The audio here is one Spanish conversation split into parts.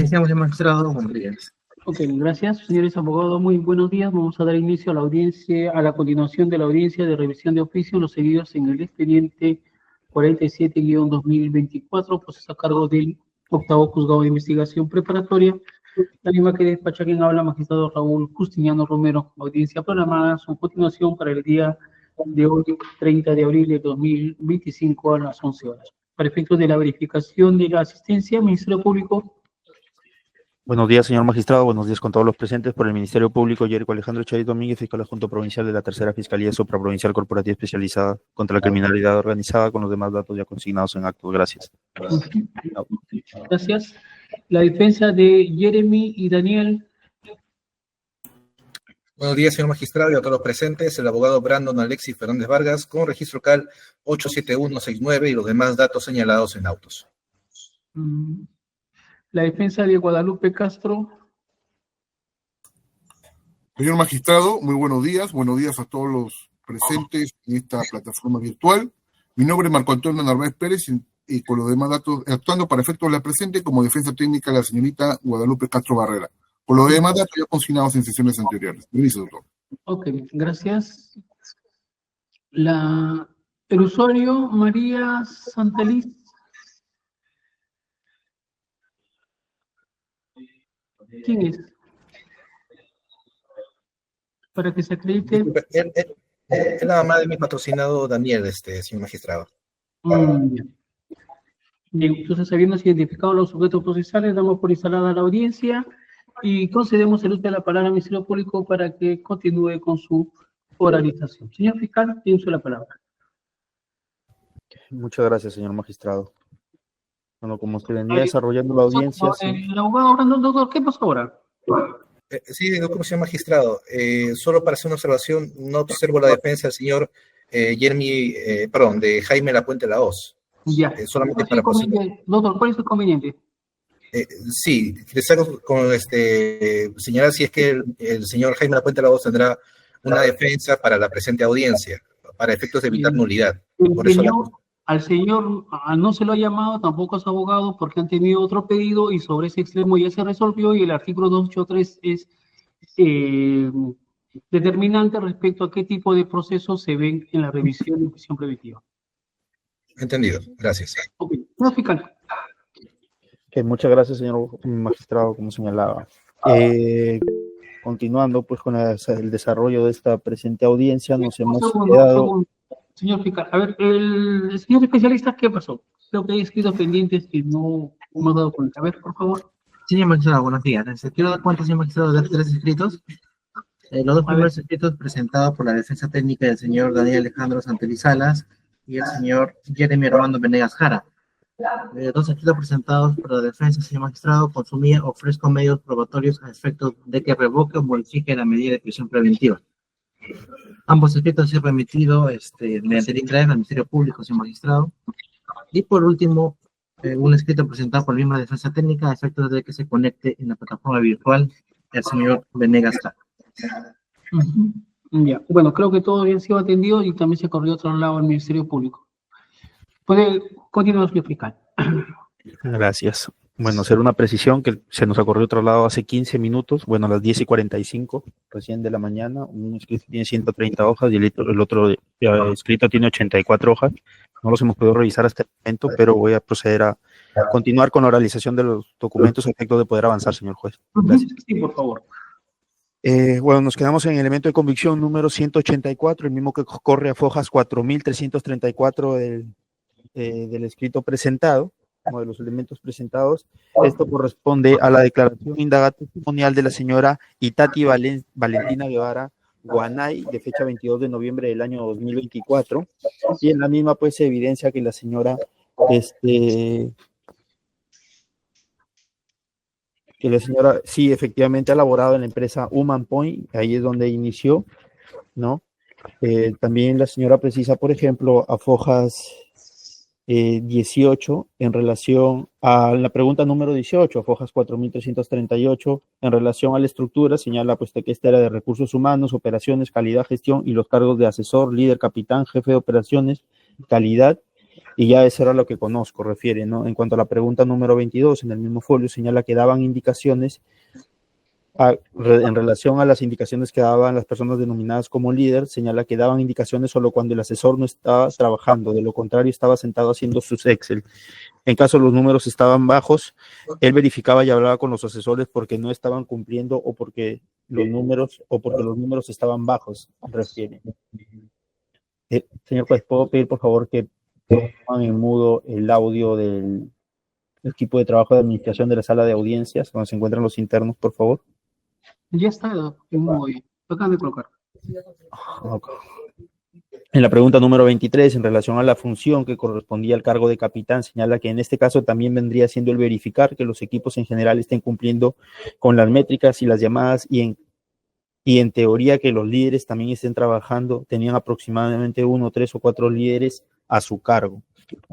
Iniciamos, señor magistrado. Buenos días. Ok, gracias, señores abogados. Muy buenos días. Vamos a dar inicio a la audiencia, a la continuación de la audiencia de revisión de oficio, los seguidos en el expediente 47-2024, proceso a cargo del octavo juzgado de investigación preparatoria, la misma que despacha quien habla, magistrado Raúl Justiniano Romero. Audiencia programada, su continuación para el día de hoy, 30 de abril de 2025 a las 11 horas. Para efectos de la verificación de la asistencia, Ministerio Público. Buenos días, señor magistrado. Buenos días con todos los presentes. Por el Ministerio Público, Yerico Alejandro Chávez Domínguez, fiscal adjunto provincial de la Tercera Fiscalía Supraprovincial Corporativa Especializada contra la Criminalidad Organizada, con los demás datos ya consignados en actos. Gracias. Gracias. La defensa de Jeremy y Daniel. Buenos días, señor magistrado, y a todos los presentes. El abogado Brandon Alexis Fernández Vargas, con registro CAL 87169 y los demás datos señalados en autos. La defensa de Guadalupe Castro. Señor magistrado, muy buenos días a todos los presentes en esta plataforma virtual. Mi nombre es Marco Antonio Narváez Pérez y con los demás datos, actuando para efectos de la presente como defensa técnica de la señorita Guadalupe Castro Barrera. Con los demás datos ya consignados en sesiones anteriores. Permiso, doctor. Ok, gracias. El usuario María Santeliz. ¿Quién es? Para que se acredite. Es la mamá de mi patrocinado Daniel, señor magistrado. Bien, entonces, habiéndose identificado los sujetos procesales, damos por instalada la audiencia y concedemos el uso de la palabra al Ministerio Público para que continúe con su oralización. Señor fiscal, tiene usted la palabra. Muchas gracias, señor magistrado. Bueno, como se venía desarrollando la audiencia... El abogado Brandon, doctor, ¿qué pasó ahora? Sí, doctor, señor magistrado. Solo para hacer una observación, no observo la defensa del señor de Jaime Lapuente Lahoz. Ya. Solamente para doctor, ¿cuál es el conveniente? Sí, les hago señalar si es que el señor Jaime Lapuente Lahoz tendrá una defensa para la presente audiencia, para efectos de evitar nulidad. Por eso al señor no se lo ha llamado, tampoco a su abogado, porque han tenido otro pedido y sobre ese extremo ya se resolvió y el artículo 283 es determinante respecto a qué tipo de procesos se ven en la revisión de prisión preventiva. Entendido, gracias. Ok, no, fiscal. Muchas gracias, señor magistrado, como señalaba. Continuando pues con el desarrollo de esta presente audiencia, nos hemos quedado... Señor fiscal, a ver, el señor especialista, ¿qué pasó? Creo que hay escritos pendientes que no hemos dado cuenta. A ver, por favor. Señor magistrado, buenos días. Quiero dar cuenta, señor magistrado, de 3 escritos. Los dos primeros escritos presentados por la defensa técnica del señor Daniel Alejandro Santeliz Salas y el señor Jeremy Armando Venegas Jara. 2 escritos presentados por la defensa, señor magistrado, consumía ofrezco medios probatorios a efectos de que revoque o modifique la medida de prisión preventiva. Ambos escritos han sido remitidos mediante el INDRAE al Ministerio Público, señor magistrado. Y por último, un escrito presentado por la misma defensa técnica a efectos de que se conecte en la plataforma virtual el señor Venegas Jara. Ya, bueno, creo que todo había sido atendido y también se corrió otro lado al Ministerio Público. Puede continuar, señor fiscal. Gracias. Bueno, hacer una precisión que se nos ocurrió otro lado hace 15 minutos, bueno, a las 10:45, recién de la mañana. Un escrito tiene 130 hojas y el otro escrito tiene 84 hojas. No los hemos podido revisar hasta el momento, pero voy a proceder a continuar con la oralización de los documentos a efecto de poder avanzar, señor juez. Gracias. Sí, por favor. Bueno, nos quedamos en el elemento de convicción número 184, el mismo que corre a fojas 4334 del escrito presentado, como de los elementos presentados. Esto corresponde a la declaración indagatoria testimonial de la señora Itati Valentina Guevara Guanay, de fecha 22 de noviembre del año 2024, y en la misma pues se evidencia que la señora sí efectivamente ha laborado en la empresa Human Point, ahí es donde inició, ¿no? También la señora precisa, por ejemplo, a fojas 18 en relación a la pregunta número 18, a fojas 4338, en relación a la estructura, señala pues que esta era de recursos humanos, operaciones, calidad, gestión y los cargos de asesor, líder, capitán, jefe de operaciones, calidad, Y ya eso era lo que conozco, refiere, ¿no? En cuanto a la pregunta número 22, en el mismo folio señala que daban indicaciones en relación a las indicaciones que daban las personas denominadas como líder, señala que daban indicaciones solo cuando el asesor no estaba trabajando, de lo contrario estaba sentado haciendo sus Excel. En caso los números estaban bajos, él verificaba y hablaba con los asesores porque no estaban cumpliendo o porque los números estaban bajos, refiere. Señor juez, ¿puedo pedir por favor que pongan en mudo el audio del equipo de trabajo de administración de la sala de audiencias, donde se encuentran los internos, por favor? Ya está en modo. Tocan de colocar. Okay. En la pregunta número 23, en relación a la función que correspondía al cargo de capitán, señala que en este caso también vendría siendo el verificar que los equipos en general estén cumpliendo con las métricas y las llamadas y en teoría que los líderes también estén trabajando, tenían aproximadamente 1, 3 o 4 líderes a su cargo,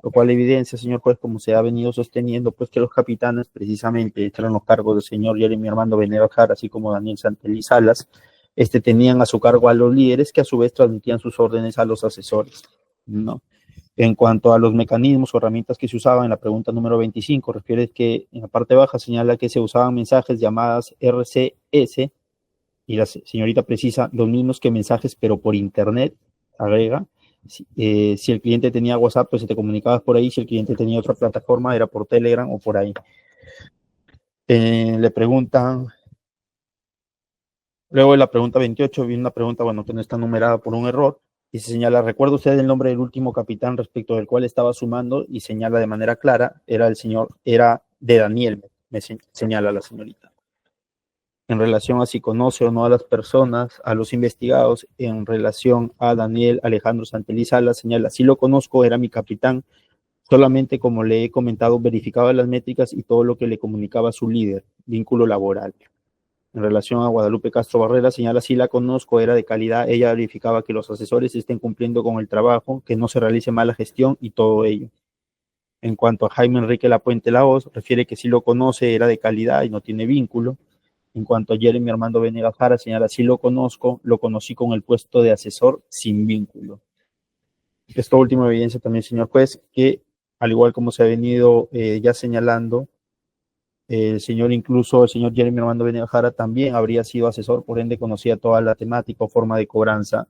lo cual evidencia, señor juez, como se ha venido sosteniendo, pues que los capitanes precisamente eran los cargos del señor Jeremy Armando Venegas Jara, así como Daniel Santelli Salas, tenían a su cargo a los líderes que a su vez transmitían sus órdenes a los asesores, ¿no? En cuanto a los mecanismos o herramientas que se usaban, en la pregunta número 25, refiere que en la parte baja señala que se usaban mensajes llamadas RCS, y la señorita precisa los mismos que mensajes, pero por internet, agrega. Si el cliente tenía WhatsApp, pues se te comunicabas por ahí. Si el cliente tenía otra plataforma, era por Telegram o por ahí. Le preguntan, luego de la pregunta 28, viene una pregunta, bueno, que no está numerada por un error, y se señala, ¿recuerda usted el nombre del último capitán respecto del cual estaba sumando? Y señala de manera clara, era de Daniel, me señala la señorita. En relación a si conoce o no a las personas, a los investigados, en relación a Daniel Alejandro Santelli Salas, señala, sí lo conozco, era mi capitán, solamente como le he comentado, verificaba las métricas y todo lo que le comunicaba a su líder, vínculo laboral. En relación a Guadalupe Castro Barrera, señala, sí la conozco, era de calidad, ella verificaba que los asesores estén cumpliendo con el trabajo, que no se realice mala gestión y todo ello. En cuanto a Jaime Enrique Lapuente Laos, refiere que sí lo conoce, era de calidad y no tiene vínculo. En cuanto a Jeremy Armando Venegas Jara, señala, sí lo conozco, lo conocí con el puesto de asesor sin vínculo. Esta última evidencia también, señor juez, que al igual como se ha venido ya señalando, el señor Jeremy Armando Venegas Jara también habría sido asesor, por ende conocía toda la temática o forma de cobranza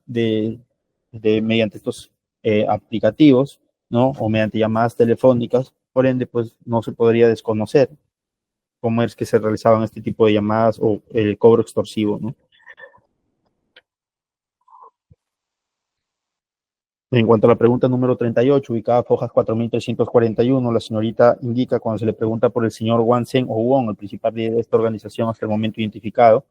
mediante estos aplicativos, ¿no? O mediante llamadas telefónicas, por ende, pues no se podría desconocer cómo es que se realizaban este tipo de llamadas o el cobro extorsivo, ¿no? En cuanto a la pregunta número 38, ubicada Fojas 4341, la señorita indica cuando se le pregunta por el señor Wan Sen o Won, el principal líder de esta organización hasta el momento identificado,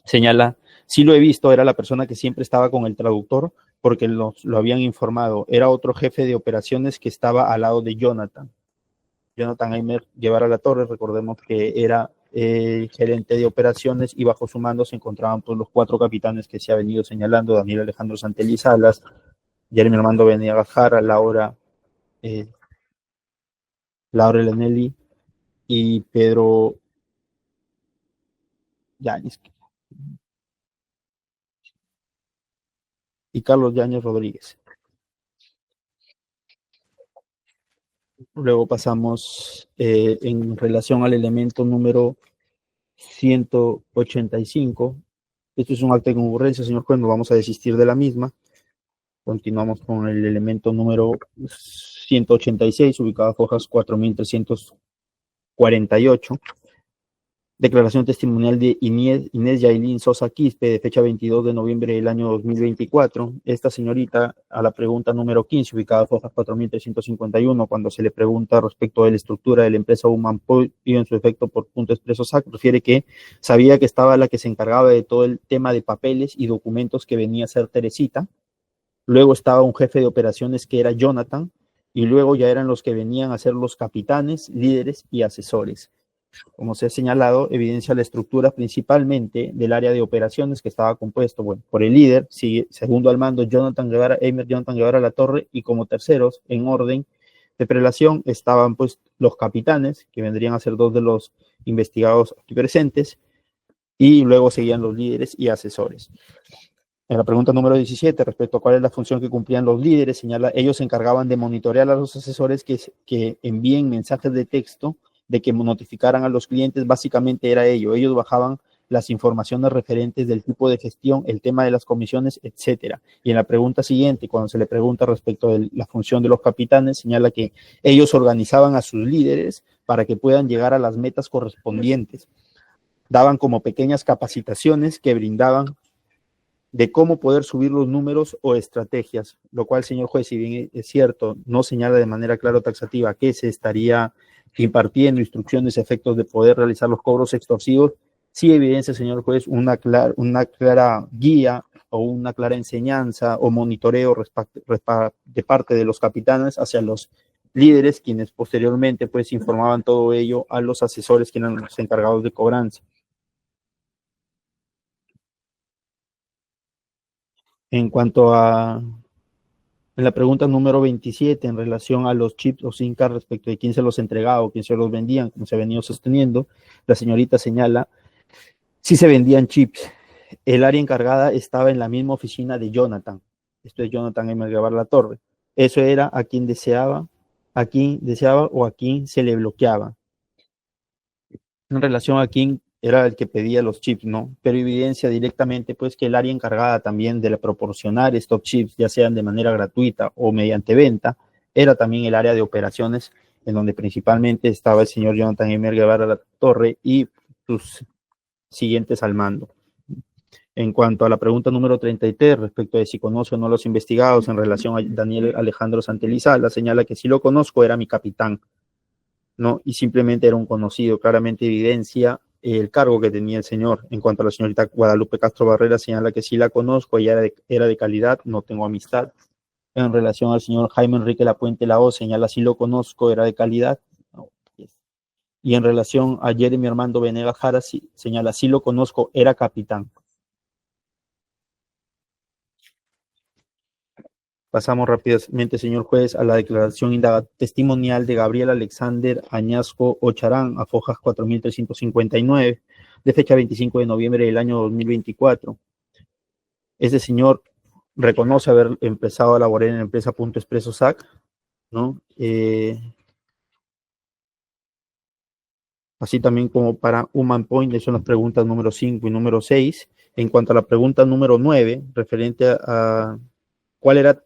señala, sí lo he visto, era la persona que siempre estaba con el traductor porque lo habían informado, era otro jefe de operaciones que estaba al lado de Jonathan Aimer Guevara La Torre, recordemos que era gerente de operaciones y bajo su mando se encontraban pues, los 4 capitanes que se ha venido señalando, Daniel Alejandro Santelli Salas, Jeremy Armando Venegas Jara, Laura Lenelli y Pedro Yáñez y Carlos Yáñez Rodríguez. Luego pasamos en relación al elemento número 185. Esto es un acta de concurrencia, señor juez, no vamos a desistir de la misma. Continuamos con el elemento número 186, ubicado a Fojas 4348. Declaración testimonial de Inés Yailin Sosa Quispe, de fecha 22 de noviembre del año 2024. Esta señorita, a la pregunta número 15, ubicada a Fojas 4351, cuando se le pregunta respecto de la estructura de la empresa Human Point y en su efecto por punto expreso SAC, refiere que sabía que estaba la que se encargaba de todo el tema de papeles y documentos que venía a ser Teresita. Luego estaba un jefe de operaciones que era Jonathan, y luego ya eran los que venían a ser los capitanes, líderes y asesores. Como se ha señalado, evidencia la estructura principalmente del área de operaciones que estaba compuesto, bueno, por el líder, segundo al mando Jonathan Guevara La Torre, y como terceros, en orden de prelación, estaban pues los capitanes, que vendrían a ser 2 de los investigados aquí presentes, y luego seguían los líderes y asesores. En la pregunta número 17, respecto a cuál es la función que cumplían los líderes, señala, ellos se encargaban de monitorear a los asesores que envíen mensajes de texto, de que notificaran a los clientes, básicamente era ello. Ellos bajaban las informaciones referentes del tipo de gestión, el tema de las comisiones, etcétera. Y en la pregunta siguiente, cuando se le pregunta respecto de la función de los capitanes, señala que ellos organizaban a sus líderes para que puedan llegar a las metas correspondientes. Daban como pequeñas capacitaciones que brindaban de cómo poder subir los números o estrategias, lo cual, señor juez, si bien es cierto, no señala de manera clara o taxativa que se estaría impartiendo instrucciones a efectos de poder realizar los cobros extorsivos, sí evidencia, señor juez, una clara guía o una clara enseñanza o monitoreo de parte de los capitanes hacia los líderes, quienes posteriormente pues informaban todo ello a los asesores que eran los encargados de cobranza. En cuanto a en la pregunta número 27, en relación a los chips o SIM card respecto de quién se los entregaba o quién se los vendían, como se ha venido sosteniendo, la señorita señala, sí se vendían chips. El área encargada estaba en la misma oficina de Jonathan. Esto es Jonathan M. Guevara La Torre. Eso era a quien deseaba o a quien se le bloqueaba. En relación a quién era el que pedía los chips, ¿no? Pero evidencia directamente, pues, que el área encargada también de proporcionar estos chips, ya sean de manera gratuita o mediante venta, era también el área de operaciones, en donde principalmente estaba el señor Jonathan M. Guevara La Torre y sus siguientes al mando. En cuanto a la pregunta número 33, respecto de si conoce o no los investigados en relación a Daniel Alejandro Santelizála, señala que si lo conozco, era mi capitán, ¿no? Y simplemente era un conocido, claramente evidencia el cargo que tenía el señor. En cuanto a la señorita Guadalupe Castro Barrera, señala que sí la conozco, ella era de calidad, no tengo amistad. En relación al señor Jaime Enrique Lapuente Lao, señala sí lo conozco, era de calidad. No. Y en relación a Jeremy Armando Venegas Jara, señala sí lo conozco, era capitán. Pasamos rápidamente, señor juez, a la declaración testimonial de Gabriel Alexander Añasco Ocharán, a fojas 4359, de fecha 25 de noviembre del año 2024. Este señor reconoce haber empezado a laborar en la empresa Punto Expreso SAC, ¿no? Así también como para Human Point, son las preguntas número 5 y número 6. En cuanto a la pregunta número 9, referente a cuál era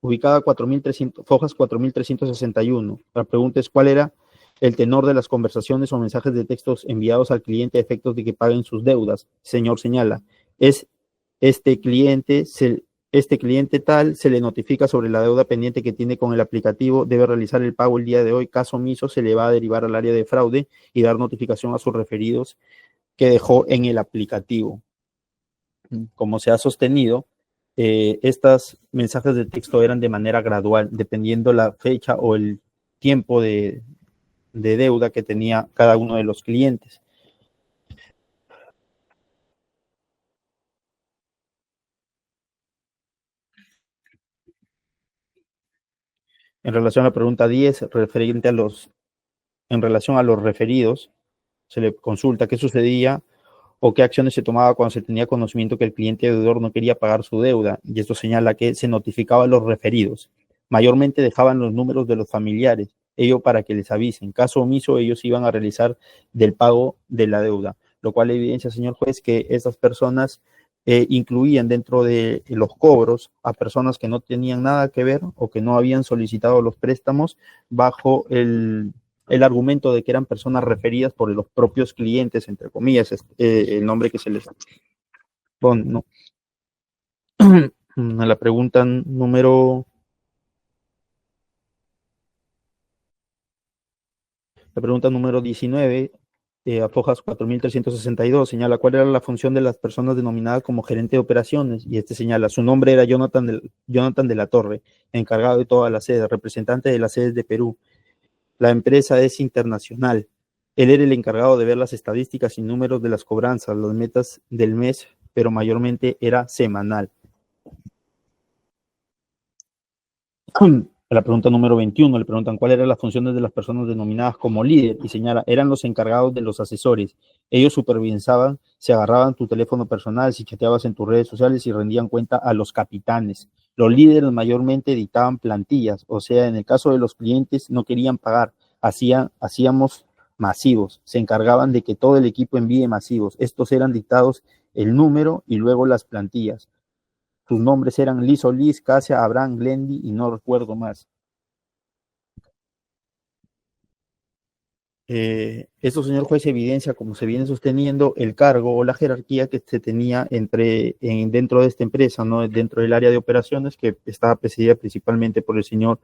ubicada 4.300, fojas 4.361. La pregunta es, ¿cuál era el tenor de las conversaciones o mensajes de textos enviados al cliente a efectos de que paguen sus deudas? Señor señala, es este cliente tal, se le notifica sobre la deuda pendiente que tiene con el aplicativo, debe realizar el pago el día de hoy, caso omiso se le va a derivar al área de fraude y dar notificación a sus referidos que dejó en el aplicativo. Como se ha sostenido, estos mensajes de texto eran de manera gradual, dependiendo la fecha o el tiempo de deuda que tenía cada uno de los clientes. En relación a la pregunta 10, en relación a los referidos, se le consulta qué sucedía o qué acciones se tomaba cuando se tenía conocimiento que el cliente deudor no quería pagar su deuda, y esto señala que se notificaba a los referidos. Mayormente dejaban los números de los familiares, ello para que les avisen. Caso omiso, ellos iban a realizar del pago de la deuda, lo cual evidencia, señor juez, que estas personas incluían dentro de los cobros a personas que no tenían nada que ver o que no habían solicitado los préstamos bajo el argumento de que eran personas referidas por los propios clientes, entre comillas, el nombre que se les pone, ¿no? A la pregunta número 19, a fojas 4362, señala cuál era la función de las personas denominadas como gerente de operaciones, y señala, su nombre era Jonathan de la Torre, encargado de toda la sede, representante de las sedes de Perú. La empresa es internacional. Él era el encargado de ver las estadísticas y números de las cobranzas, las metas del mes, pero mayormente era semanal. A la pregunta número 21 le preguntan cuáles eran las funciones de las personas denominadas como líder y señala, eran los encargados de los asesores. Ellos supervisaban, se agarraban tu teléfono personal, si chateabas en tus redes sociales y rendían cuenta a los capitanes. Los líderes mayormente dictaban plantillas, o sea, en el caso de los clientes no querían pagar, hacíamos masivos, se encargaban de que todo el equipo envíe masivos. Estos eran dictados el número y luego las plantillas. Sus nombres eran Liz Solís, Casia, Abraham, Glendy y no recuerdo más. Esto, señor juez, evidencia, como se viene sosteniendo, el cargo o la jerarquía que se tenía dentro de esta empresa, ¿no? Dentro del área de operaciones, que estaba presidida principalmente por el señor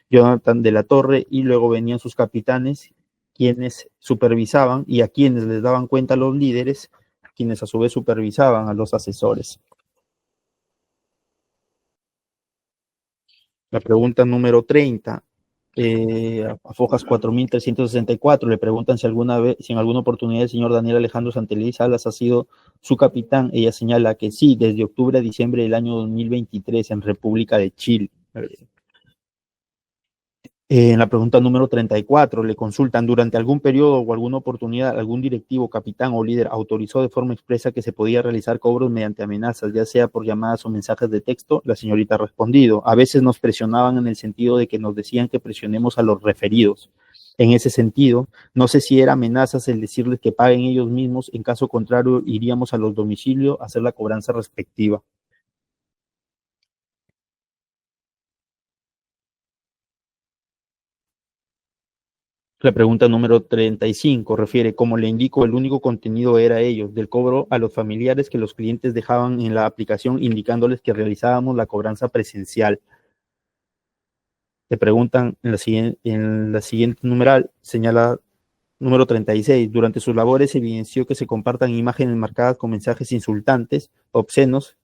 Jonathan de la Torre, y luego venían sus capitanes, quienes supervisaban y a quienes les daban cuenta los líderes, quienes a su vez supervisaban a los asesores. La pregunta número 30, a Fojas 4364, le preguntan si en alguna oportunidad el señor Daniel Alejandro Santeliz Salas ha sido su capitán. Ella señala que sí, desde octubre a diciembre del año 2023 en República de Chile. En la pregunta número 34, le consultan durante algún periodo o alguna oportunidad, algún directivo, capitán o líder autorizó de forma expresa que se podía realizar cobros mediante amenazas, ya sea por llamadas o mensajes de texto. La señorita ha respondido, a veces nos presionaban en el sentido de que nos decían que presionemos a los referidos. En ese sentido, no sé si era amenazas el decirles que paguen ellos mismos, en caso contrario iríamos a los domicilios a hacer la cobranza respectiva. La pregunta número 35 refiere, como le indico, el único contenido era ellos, del cobro a los familiares que los clientes dejaban en la aplicación indicándoles que realizábamos la cobranza presencial. Le preguntan en la siguiente numeral, señala número 36, durante sus labores evidenció que se compartan imágenes marcadas con mensajes insultantes, obscenos.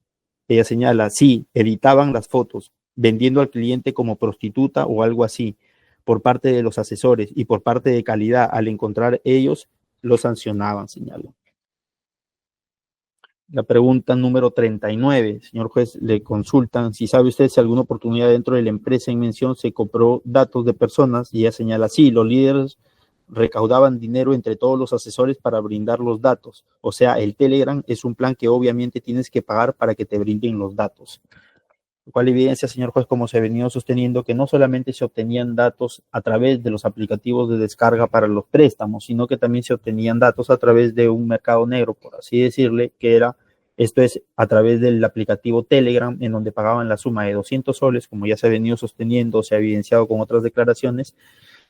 Ella señala, sí, editaban las fotos, vendiendo al cliente como prostituta o algo así, por parte de los asesores y por parte de calidad, al encontrar ellos, lo sancionaban, señaló. La pregunta número 39, señor juez, le consultan si sabe usted si alguna oportunidad dentro de la empresa en mención se compró datos de personas, y ella señala, sí, los líderes recaudaban dinero entre todos los asesores para brindar los datos. O sea, el Telegram es un plan que obviamente tienes que pagar para que te brinden los datos. Lo cual evidencia, señor juez, como se ha venido sosteniendo, que no solamente se obtenían datos a través de los aplicativos de descarga para los préstamos, sino que también se obtenían datos a través de un mercado negro, por así decirle, esto es a través del aplicativo Telegram, en donde pagaban la suma de 200 soles, como ya se ha venido sosteniendo, se ha evidenciado con otras declaraciones,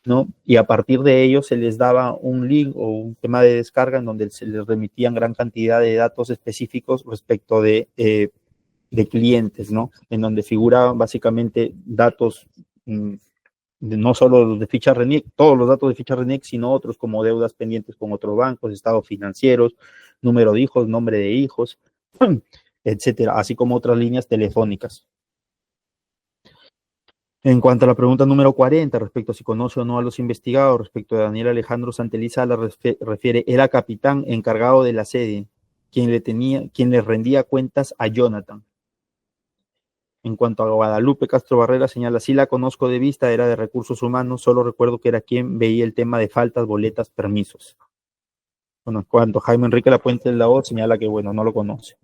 ¿no? Y a partir de ello se les daba un link o un tema de descarga en donde se les remitían gran cantidad de datos específicos respecto de clientes, ¿no? En donde figuraban básicamente datos, no solo los de ficha RENIEC, todos los datos de ficha RENIEC, sino otros como deudas pendientes con otros bancos, estados financieros, número de hijos, nombre de hijos, etcétera, así como otras líneas telefónicas. En cuanto a la pregunta número 40, respecto a si conoce o no a los investigados, respecto a Daniel Alejandro Santeliz Salas, refiere, era capitán encargado de la sede, quien le rendía cuentas a Jonathan. En cuanto a Guadalupe Castro Barrera, señala, sí la conozco de vista, era de recursos humanos, solo recuerdo que era quien veía el tema de faltas, boletas, permisos. Bueno, en cuanto a Jaime Enrique Lapuente del Lao, señala que, bueno, no lo conoce.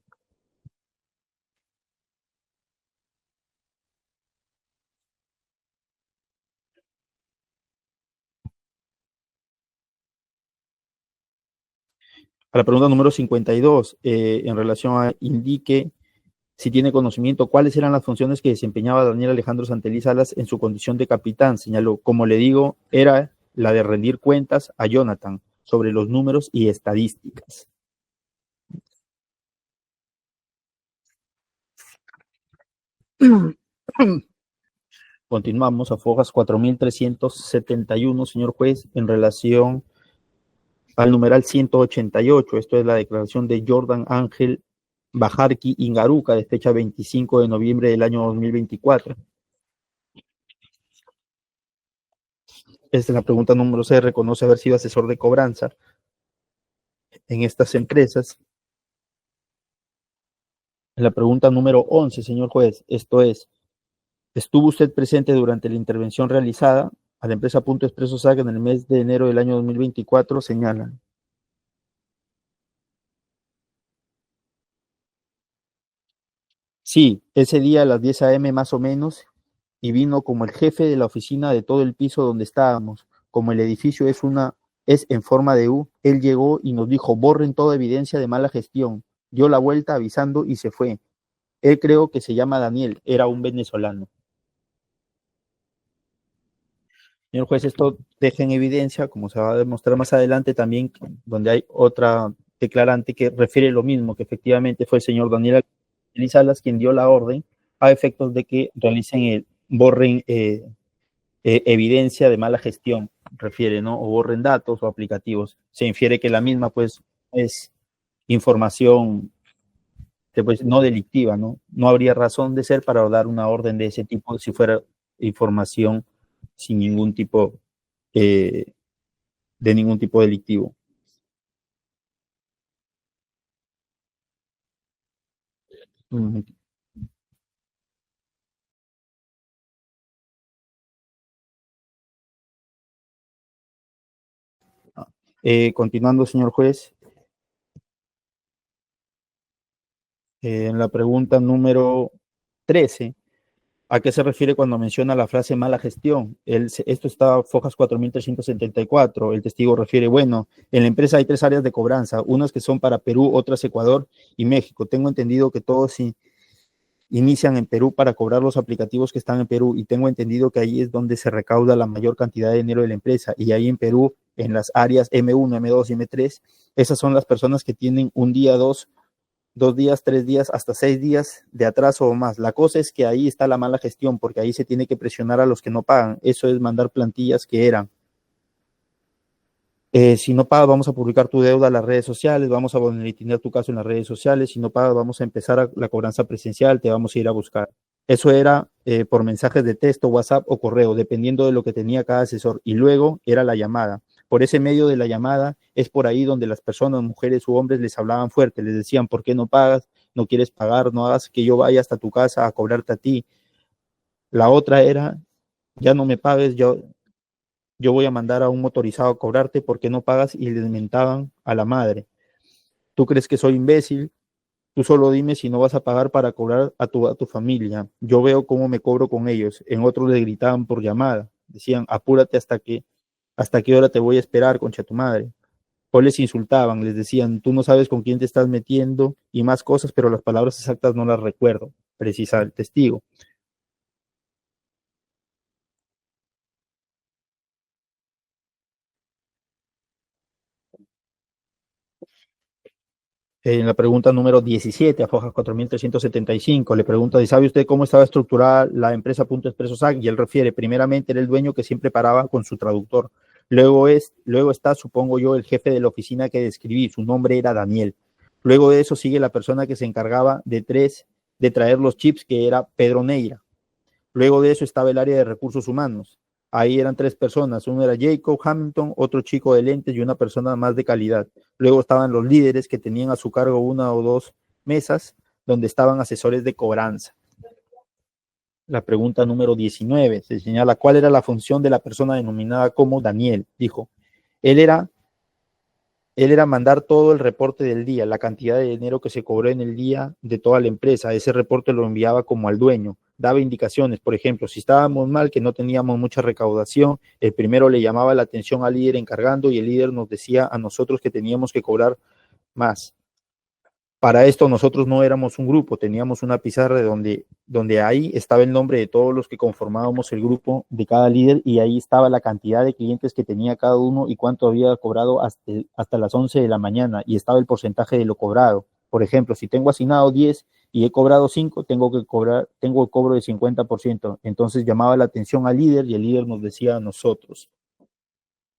A la pregunta número 52, en relación a indique si tiene conocimiento cuáles eran las funciones que desempeñaba Daniel Alejandro Santeliz Salas en su condición de capitán. Señaló, como le digo, era la de rendir cuentas a Jonathan sobre los números y estadísticas. Continuamos a Fojas 4371, señor juez, en relación al numeral 188. Esto es la declaración de Jordan Ángel Bajarqui Ingaruca, de fecha 25 de noviembre del año 2024. Esta es la pregunta número 6. Reconoce haber sido asesor de cobranza en estas empresas. La pregunta número 11, señor juez, esto es, ¿Estuvo usted presente durante la intervención realizada a la empresa Punto Expreso SAC en el mes de enero del año 2024? Señala. Sí, ese día a las 10 a.m. más o menos, y vino como el jefe de la oficina de todo el piso donde estábamos. Como el edificio es en forma de U, él llegó y nos dijo: borren toda evidencia de mala gestión. Dio la vuelta avisando y se fue. Él creo que se llama Daniel, era un venezolano. Señor juez, esto deja en evidencia, como se va a demostrar más adelante también, donde hay otra declarante que refiere lo mismo, que efectivamente fue el señor Daniel Salas quien dio la orden a efectos de que borren evidencia de mala gestión, refiere, ¿no? O borren datos o aplicativos. Se infiere que la misma, pues, es información pues, no delictiva, ¿no? No habría razón de ser para dar una orden de ese tipo si fuera información sin ningún tipo de ningún tipo delictivo. Continuando, señor juez, en la pregunta número 13, ¿a qué se refiere cuando menciona la frase mala gestión? Esto está Fojas 4374. El testigo refiere: bueno, en la empresa hay 3 áreas de cobranza, unas que son para Perú, otras Ecuador y México. Tengo entendido que todos inician en Perú para cobrar los aplicativos que están en Perú, y tengo entendido que ahí es donde se recauda la mayor cantidad de dinero de la empresa, y ahí en Perú, en las áreas M1, M2 y M3, esas son las personas que tienen un día, 2 días, 3 días, hasta 6 días de atraso o más. La cosa es que ahí está la mala gestión, porque ahí se tiene que presionar a los que no pagan. Eso es mandar plantillas que eran: si no pagas, vamos a publicar tu deuda en las redes sociales, vamos a boletinar tu caso en las redes sociales, si no pagas, vamos a empezar la cobranza presencial, te vamos a ir a buscar. Eso era por mensajes de texto, WhatsApp o correo, dependiendo de lo que tenía cada asesor. Y luego era la llamada. Por ese medio de la llamada es por ahí donde las personas, mujeres u hombres, les hablaban fuerte, les decían: ¿por qué no pagas? No quieres pagar, no hagas que yo vaya hasta tu casa a cobrarte a ti. La otra era: ya no me pagues, yo voy a mandar a un motorizado a cobrarte porque no pagas, y les mentaban a la madre. ¿Tú crees que soy imbécil? Tú solo dime si no vas a pagar para cobrar a tu familia. Yo veo cómo me cobro con ellos. En otros les gritaban por llamada. Decían: apúrate hasta qué hora te voy a esperar, concha tu madre. O les insultaban, les decían: tú no sabes con quién te estás metiendo, y más cosas, pero las palabras exactas no las recuerdo, precisa el testigo. En la pregunta número 17, a Fojas 4375, le pregunta: ¿sabe usted cómo estaba estructurada la empresa Punto Expreso SAC? Y él refiere: primeramente era el dueño, que siempre paraba con su traductor. Luego está, supongo yo, el jefe de la oficina que describí, su nombre era Daniel. Luego de eso sigue la persona que se encargaba de traer los chips, que era Pedro Neira. Luego de eso estaba el área de recursos humanos. Ahí eran 3 personas: uno era Jacob Hamilton, otro chico de lentes y una persona más de calidad. Luego estaban los líderes, que tenían a su cargo 1 o 2 mesas donde estaban asesores de cobranza. La pregunta número 19 se señala: ¿cuál era la función de la persona denominada como Daniel? Dijo: él era mandar todo el reporte del día, la cantidad de dinero que se cobró en el día de toda la empresa. Ese reporte lo enviaba como al dueño. Daba indicaciones, por ejemplo, si estábamos mal, que no teníamos mucha recaudación, el primero le llamaba la atención al líder encargando, y el líder nos decía a nosotros que teníamos que cobrar más. Para esto nosotros no éramos un grupo, teníamos una pizarra donde ahí estaba el nombre de todos los que conformábamos el grupo de cada líder, y ahí estaba la cantidad de clientes que tenía cada uno y cuánto había cobrado hasta las 11 de la mañana, y estaba el porcentaje de lo cobrado. Por ejemplo, si tengo asignado 10 y he cobrado 5, tengo el cobro de 50%. Entonces llamaba la atención al líder y el líder nos decía a nosotros.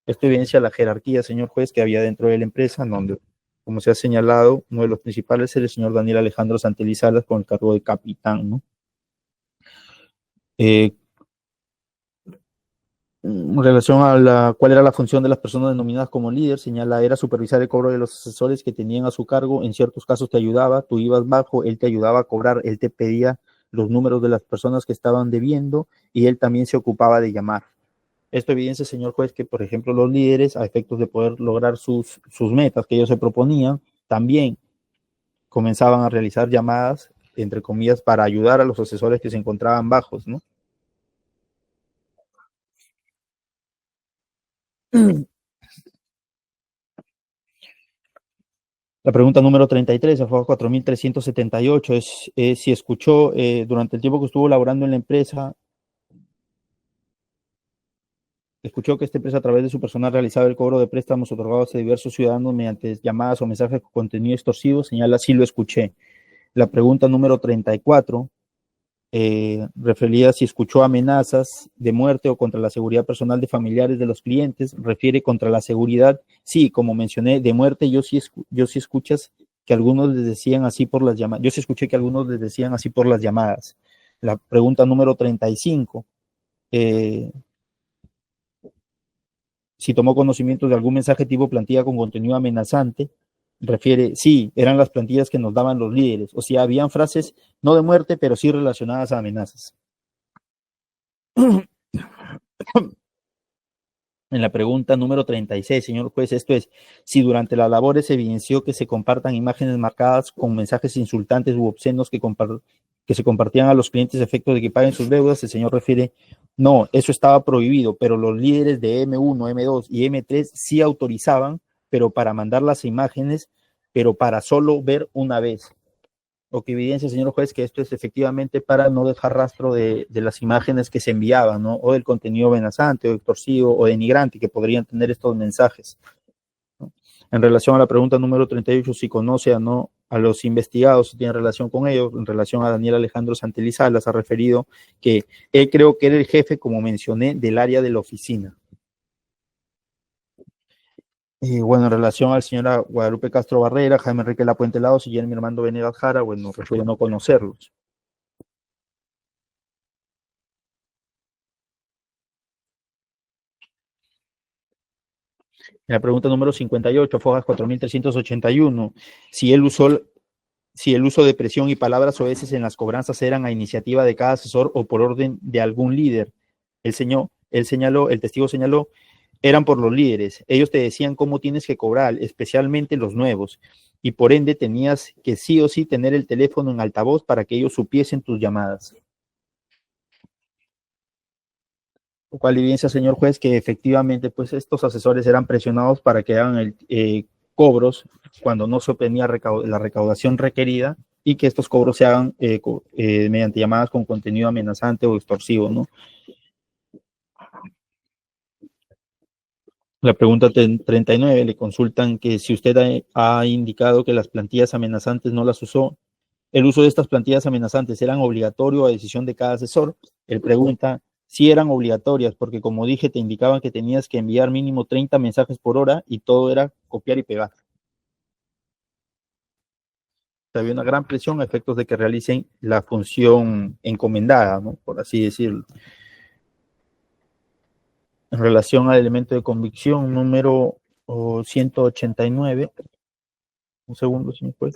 Esto evidencia la jerarquía, señor juez, que había dentro de la empresa, donde, como se ha señalado, uno de los principales es el señor Daniel Alejandro Santeliz Salas, con el cargo de capitán, ¿no? En relación a cuál era la función de las personas denominadas como líder, señala: era supervisar el cobro de los asesores que tenían a su cargo. En ciertos casos te ayudaba, tú ibas bajo, él te ayudaba a cobrar, él te pedía los números de las personas que estaban debiendo y él también se ocupaba de llamar. Esto evidencia, señor juez, que, por ejemplo, los líderes, a efectos de poder lograr sus metas que ellos se proponían, también comenzaban a realizar llamadas, entre comillas, para ayudar a los asesores que se encontraban bajos, ¿no? La pregunta número 33, a FOJA 4378, es si escuchó durante el tiempo que estuvo laborando en la empresa, escuchó que esta empresa a través de su personal realizaba el cobro de préstamos otorgados a diversos ciudadanos mediante llamadas o mensajes con contenido extorsivo. Señala, sí lo escuché. La pregunta número 34, refería si escuchó amenazas de muerte o contra la seguridad personal de familiares de los clientes. Refiere contra la seguridad. Sí, como mencioné, de muerte yo sí escuchas que algunos les decían así por las llamadas. Yo sí escuché que algunos les decían así por las llamadas. La pregunta número 35, si tomó conocimiento de algún mensaje tipo plantilla con contenido amenazante. Refiere, sí, eran las plantillas que nos daban los líderes. O sea, habían frases no de muerte, pero sí relacionadas a amenazas. En la pregunta número 36, señor juez, esto es, si durante las labores se evidenció que se compartan imágenes marcadas con mensajes insultantes u obscenos que se compartían a los clientes a efecto de que paguen sus deudas, el señor refiere, no, eso estaba prohibido, pero los líderes de M1, M2 y M3 sí autorizaban, pero para mandar las imágenes, pero para solo ver una vez. Lo que evidencia, señor juez, que esto es efectivamente para no dejar rastro de las imágenes que se enviaban, ¿no? O del contenido amenazante, o extorsivo, o denigrante que podrían tener estos mensajes, ¿no? En relación a la pregunta número 38, si conoce o no a los investigados, si tiene relación con ellos, en relación a Daniel Alejandro Santelizalas, ha referido que él creo que era el jefe, como mencioné, del área de la oficina. Bueno, en relación al señor Guadalupe Castro Barrera, Jaime Enrique Lapuente Laos y Guillermo Armando Venegas Jara, bueno, prefiero no conocerlos. En la pregunta número 58, Fojas 4381, si el uso de presión y palabras soeces en las cobranzas eran a iniciativa de cada asesor o por orden de algún líder. El testigo señaló, eran por los líderes. Ellos te decían cómo tienes que cobrar, especialmente los nuevos, y por ende tenías que sí o sí tener el teléfono en altavoz para que ellos supiesen tus llamadas. Lo cual evidencia, señor juez, que efectivamente pues estos asesores eran presionados para que hagan cobros cuando no se obtenía la recaudación requerida y que estos cobros se hagan mediante llamadas con contenido amenazante o extorsivo, ¿no? La pregunta 39, le consultan que si usted ha indicado que las plantillas amenazantes no las usó, ¿el uso de estas plantillas amenazantes eran obligatorio a decisión de cada asesor? Él pregunta si eran obligatorias, porque como dije, te indicaban que tenías que enviar mínimo 30 mensajes por hora y todo era copiar y pegar. Había una gran presión a efectos de que realicen la función encomendada, ¿no? Por así decirlo. En relación al elemento de convicción número 189, un segundo, si me puede.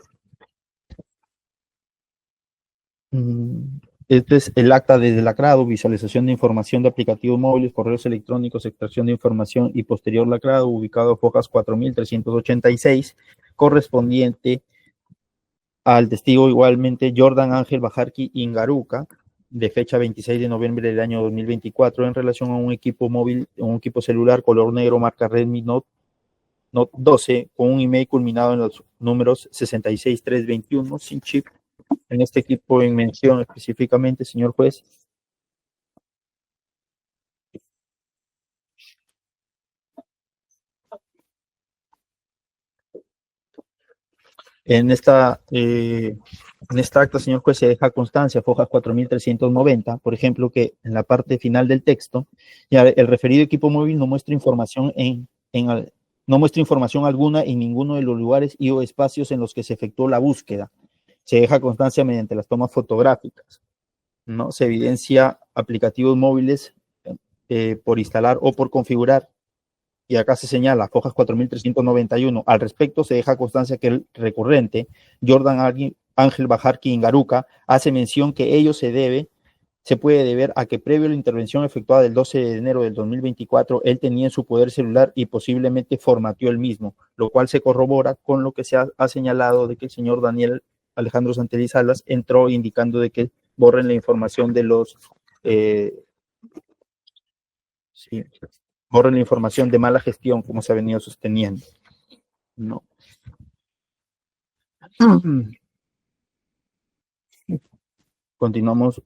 Este es el acta de lacrado, visualización de información de aplicativos móviles, correos electrónicos, extracción de información y posterior lacrado, ubicado en Fojas 4386, correspondiente al testigo igualmente Jordan Ángel Bajarqui Ingaruca, de fecha 26 de noviembre del año 2024, en relación a un equipo móvil, un equipo celular color negro marca Redmi Note 12, con un email culminado en los números 66321, sin chip. En este equipo en mención específicamente, señor juez. En esta acta, señor juez, se deja constancia, Fojas 4390, por ejemplo, que en la parte final del texto, ya el referido equipo móvil no muestra información no muestra información alguna en ninguno de los lugares y o espacios en los que se efectuó la búsqueda. Se deja constancia mediante las tomas fotográficas, ¿no? Se evidencia aplicativos móviles por instalar o por configurar. Y acá se señala, Fojas 4391. Al respecto, se deja constancia que el recurrente, Jordan Ángel Bajarqui Ingaruca, hace mención que ello se puede deber a que previo a la intervención efectuada el 12 de enero del 2024, él tenía en su poder celular y posiblemente formateó el mismo, lo cual se corrobora con lo que se ha señalado de que el señor Daniel Alejandro Santeliz Salas entró indicando de que borren la información de los borren la información de mala gestión, como se ha venido sosteniendo. No. Continuamos.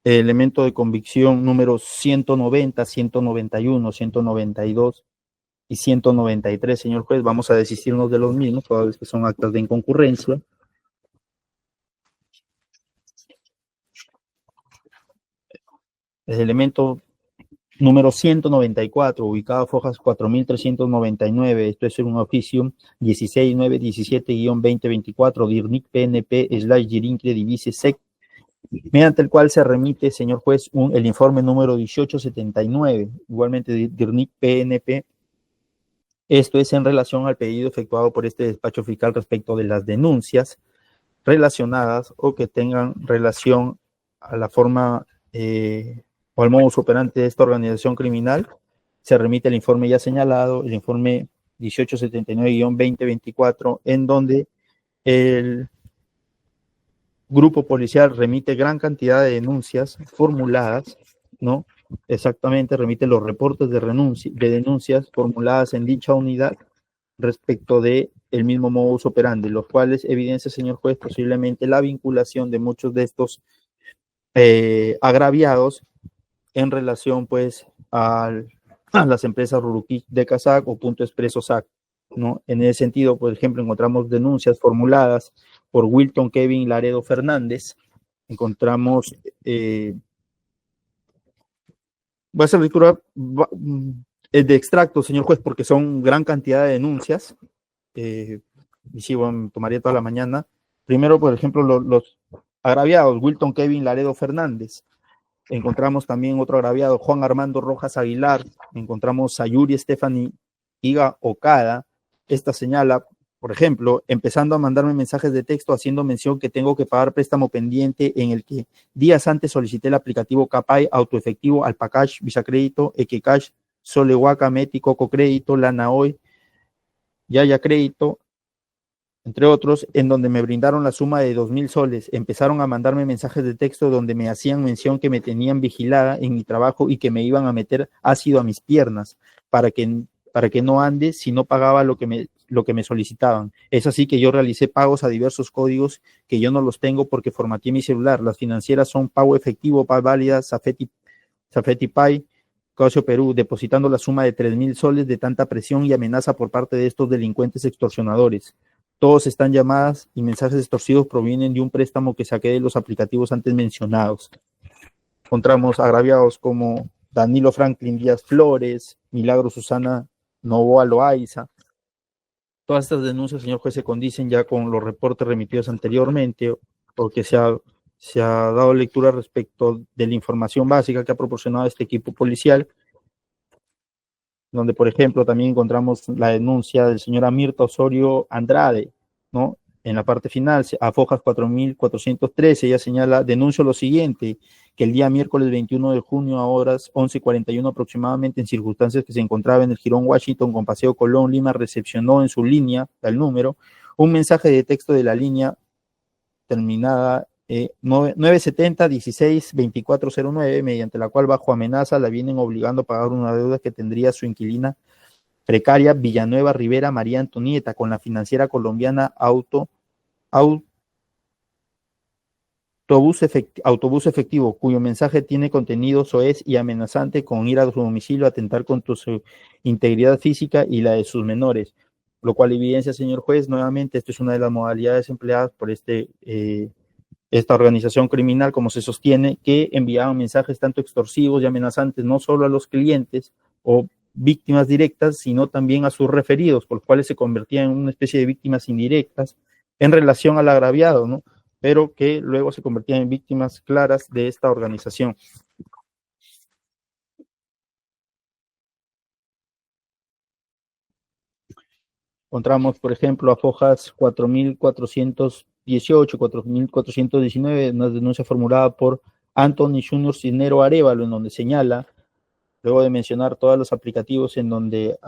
Elemento de convicción número 190, 191, 192 y 193, señor juez. Vamos a desistirnos de los mismos, toda vez que son actas de inconcurrencia. El elemento número 194, ubicado a fojas 4399, esto es un oficio 16917-2024, DIRNIC PNP/Girincle Divise SEC, mediante el cual se remite, señor juez, el informe número 1879, igualmente DIRNIC PNP. Esto es en relación al pedido efectuado por este despacho fiscal respecto de las denuncias relacionadas o que tengan relación a la forma o al modus operandi de esta organización criminal. Se remite el informe ya señalado, el informe 1879-2024, en donde el grupo policial remite gran cantidad de denuncias formuladas, ¿no? Exactamente, remite los reportes de denuncias formuladas en dicha unidad respecto de el mismo modus operandi, los cuales evidencia, señor juez, posiblemente la vinculación de muchos de estos agraviados en relación, pues, a las empresas Ruruquí de Casac o Punto Expreso SAC, ¿no? En ese sentido, por ejemplo, encontramos denuncias formuladas por Wilton Kevin Laredo Fernández, encontramos, voy a hacer lectura de extracto, señor juez, porque son gran cantidad de denuncias, y sí, bueno, tomaría toda la mañana. Primero, por ejemplo, los agraviados, Wilton Kevin Laredo Fernández. Encontramos también otro agraviado, Juan Armando Rojas Aguilar. Encontramos Sayuri Stephanie Iga Okada. Esta señala, por ejemplo, empezando a mandarme mensajes de texto haciendo mención que tengo que pagar préstamo pendiente en el que días antes solicité el aplicativo Capay, Autoefectivo, Alpacash, Visa Crédito, Equicash, Solehuaca, Meti, Coco Crédito, Lana Hoy, Yaya Crédito, entre otros, en donde me brindaron la suma de 2,000 soles. Empezaron a mandarme mensajes de texto donde me hacían mención que me tenían vigilada en mi trabajo y que me iban a meter ácido a mis piernas para que no ande si no pagaba lo que me solicitaban. Es así que yo realicé pagos a diversos códigos que yo no los tengo porque formateé mi celular. Las financieras son Pago Efectivo, Paz Válida, Safety Pay, Caucio Perú, depositando la suma de 3,000 soles de tanta presión y amenaza por parte de estos delincuentes extorsionadores. Todos están llamadas y mensajes extorsivos provienen de un préstamo que saqué de los aplicativos antes mencionados. Encontramos agraviados como Danilo Franklin Díaz Flores, Milagro Susana Novoa Loaiza. Todas estas denuncias, señor juez, se condicen ya con los reportes remitidos anteriormente, porque se ha dado lectura respecto de la información básica que ha proporcionado este equipo policial, donde, por ejemplo, también encontramos la denuncia del señor Amirta Osorio Andrade, ¿no? En la parte final, a fojas 4413, ella señala, denuncio lo siguiente, que el día miércoles 21 de junio a horas 11:41 aproximadamente, en circunstancias que se encontraba en el Jirón Washington con Paseo Colón, Lima, recepcionó en su línea, el número, un mensaje de texto de la línea terminada 970-16-2409, mediante la cual bajo amenaza la vienen obligando a pagar una deuda que tendría su inquilina precaria Villanueva Rivera María Antonieta con la financiera colombiana Autobús Efectivo, cuyo mensaje tiene contenido soez y amenazante con ir a su domicilio a atentar contra su integridad física y la de sus menores, lo cual evidencia, señor juez, nuevamente, esto es una de las modalidades empleadas por esta organización criminal, como se sostiene, que enviaban mensajes tanto extorsivos y amenazantes no solo a los clientes o víctimas directas, sino también a sus referidos, por los cuales se convertían en una especie de víctimas indirectas en relación al agraviado, ¿no? Pero que luego se convertían en víctimas claras de esta organización. Encontramos, por ejemplo, a fojas 4400 4.418, 4.419, una denuncia formulada por Anthony Junior Cisnero Arévalo, en donde señala, luego de mencionar todos los aplicativos en donde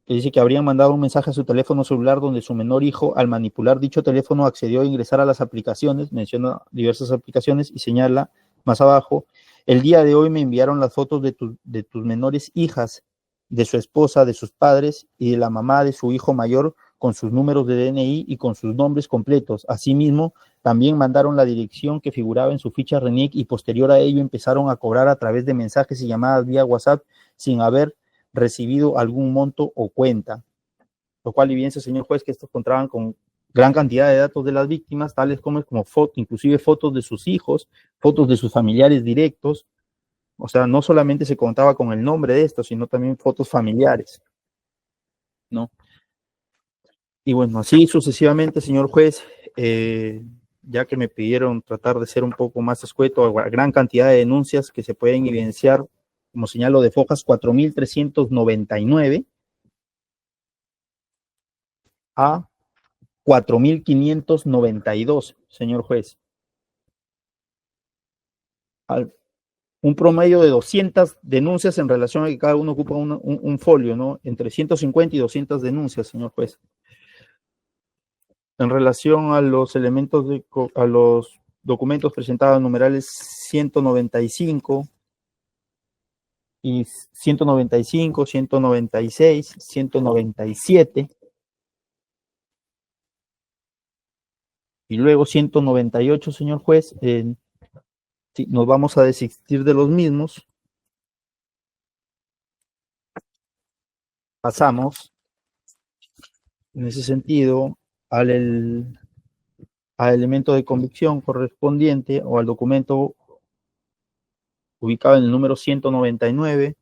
que dice que habrían mandado un mensaje a su teléfono celular donde su menor hijo, al manipular dicho teléfono, accedió a ingresar a las aplicaciones, menciona diversas aplicaciones y señala más abajo, el día de hoy me enviaron las fotos de tus menores hijas, de su esposa, de sus padres y de la mamá de su hijo mayor con sus números de DNI y con sus nombres completos. Asimismo, también mandaron la dirección que figuraba en su ficha RENIEC y posterior a ello empezaron a cobrar a través de mensajes y llamadas vía WhatsApp sin haber recibido algún monto o cuenta, lo cual evidencia, señor juez, que estos contraban con gran cantidad de datos de las víctimas, tales como fotos, inclusive fotos de sus hijos, fotos de sus familiares directos, o sea, no solamente se contaba con el nombre de estos, sino también fotos familiares, ¿no? Y bueno, así sucesivamente, señor juez, ya que me pidieron tratar de ser un poco más escueto, a gran cantidad de denuncias que se pueden evidenciar, como señalo, de fojas 4.399 a 4.592, señor juez. Un promedio de 200 denuncias en relación a que cada uno ocupa un folio, ¿no? Entre 150 y 200 denuncias, señor juez. En relación a los elementos, a los documentos presentados, numerales 195 y 195, 196, 197 y luego 198, señor juez, sí, nos vamos a desistir de los mismos. Pasamos, en ese sentido, al elemento de convicción correspondiente o al documento ubicado en el número 199.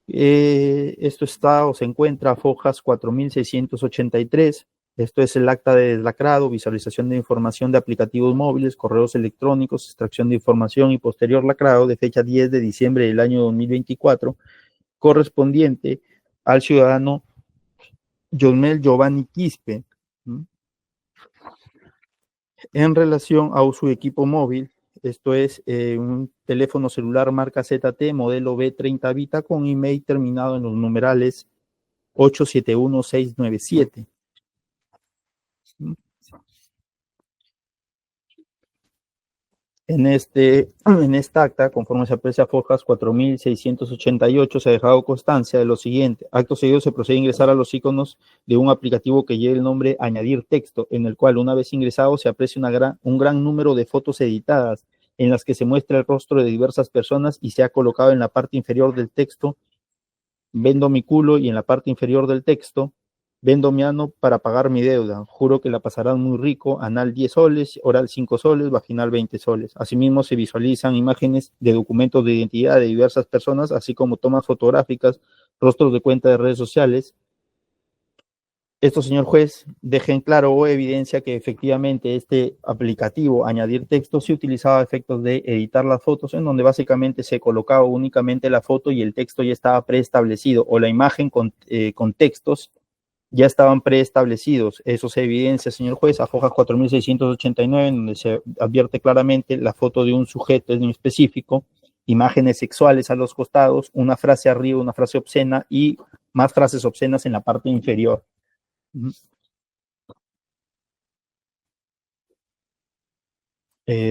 Esto está o se encuentra a fojas 4.683. Esto es el acta de deslacrado, visualización de información de aplicativos móviles, correos electrónicos, extracción de información y posterior lacrado de fecha 10 de diciembre del año 2024, correspondiente al ciudadano Yosmel Giovanni Quispe, en relación a su equipo móvil. Esto es un teléfono celular marca ZT, modelo B30 Vita, con email terminado en los numerales 871697. En esta acta, conforme se aprecia fojas 4.688, se ha dejado constancia de lo siguiente. Acto seguido se procede a ingresar a los iconos de un aplicativo que lleve el nombre añadir texto, en el cual una vez ingresado se aprecia un gran número de fotos editadas en las que se muestra el rostro de diversas personas y se ha colocado en la parte inferior del texto vendo mi culo y en la parte inferior del texto vendo mi ano para pagar mi deuda. Juro que la pasarán muy rico. Anal 10 soles, oral 5 soles, vaginal 20 soles. Asimismo, se visualizan imágenes de documentos de identidad de diversas personas, así como tomas fotográficas, rostros de cuenta de redes sociales. Esto, señor juez, deja en claro o evidencia que efectivamente este aplicativo, añadir texto, se utilizaba a efectos de editar las fotos, en donde básicamente se colocaba únicamente la foto y el texto ya estaba preestablecido, o la imagen con textos ya estaban preestablecidos. Eso se evidencia, señor juez, a fojas 4.689, en donde se advierte claramente la foto de un sujeto en específico, imágenes sexuales a los costados, una frase arriba, una frase obscena y más frases obscenas en la parte inferior.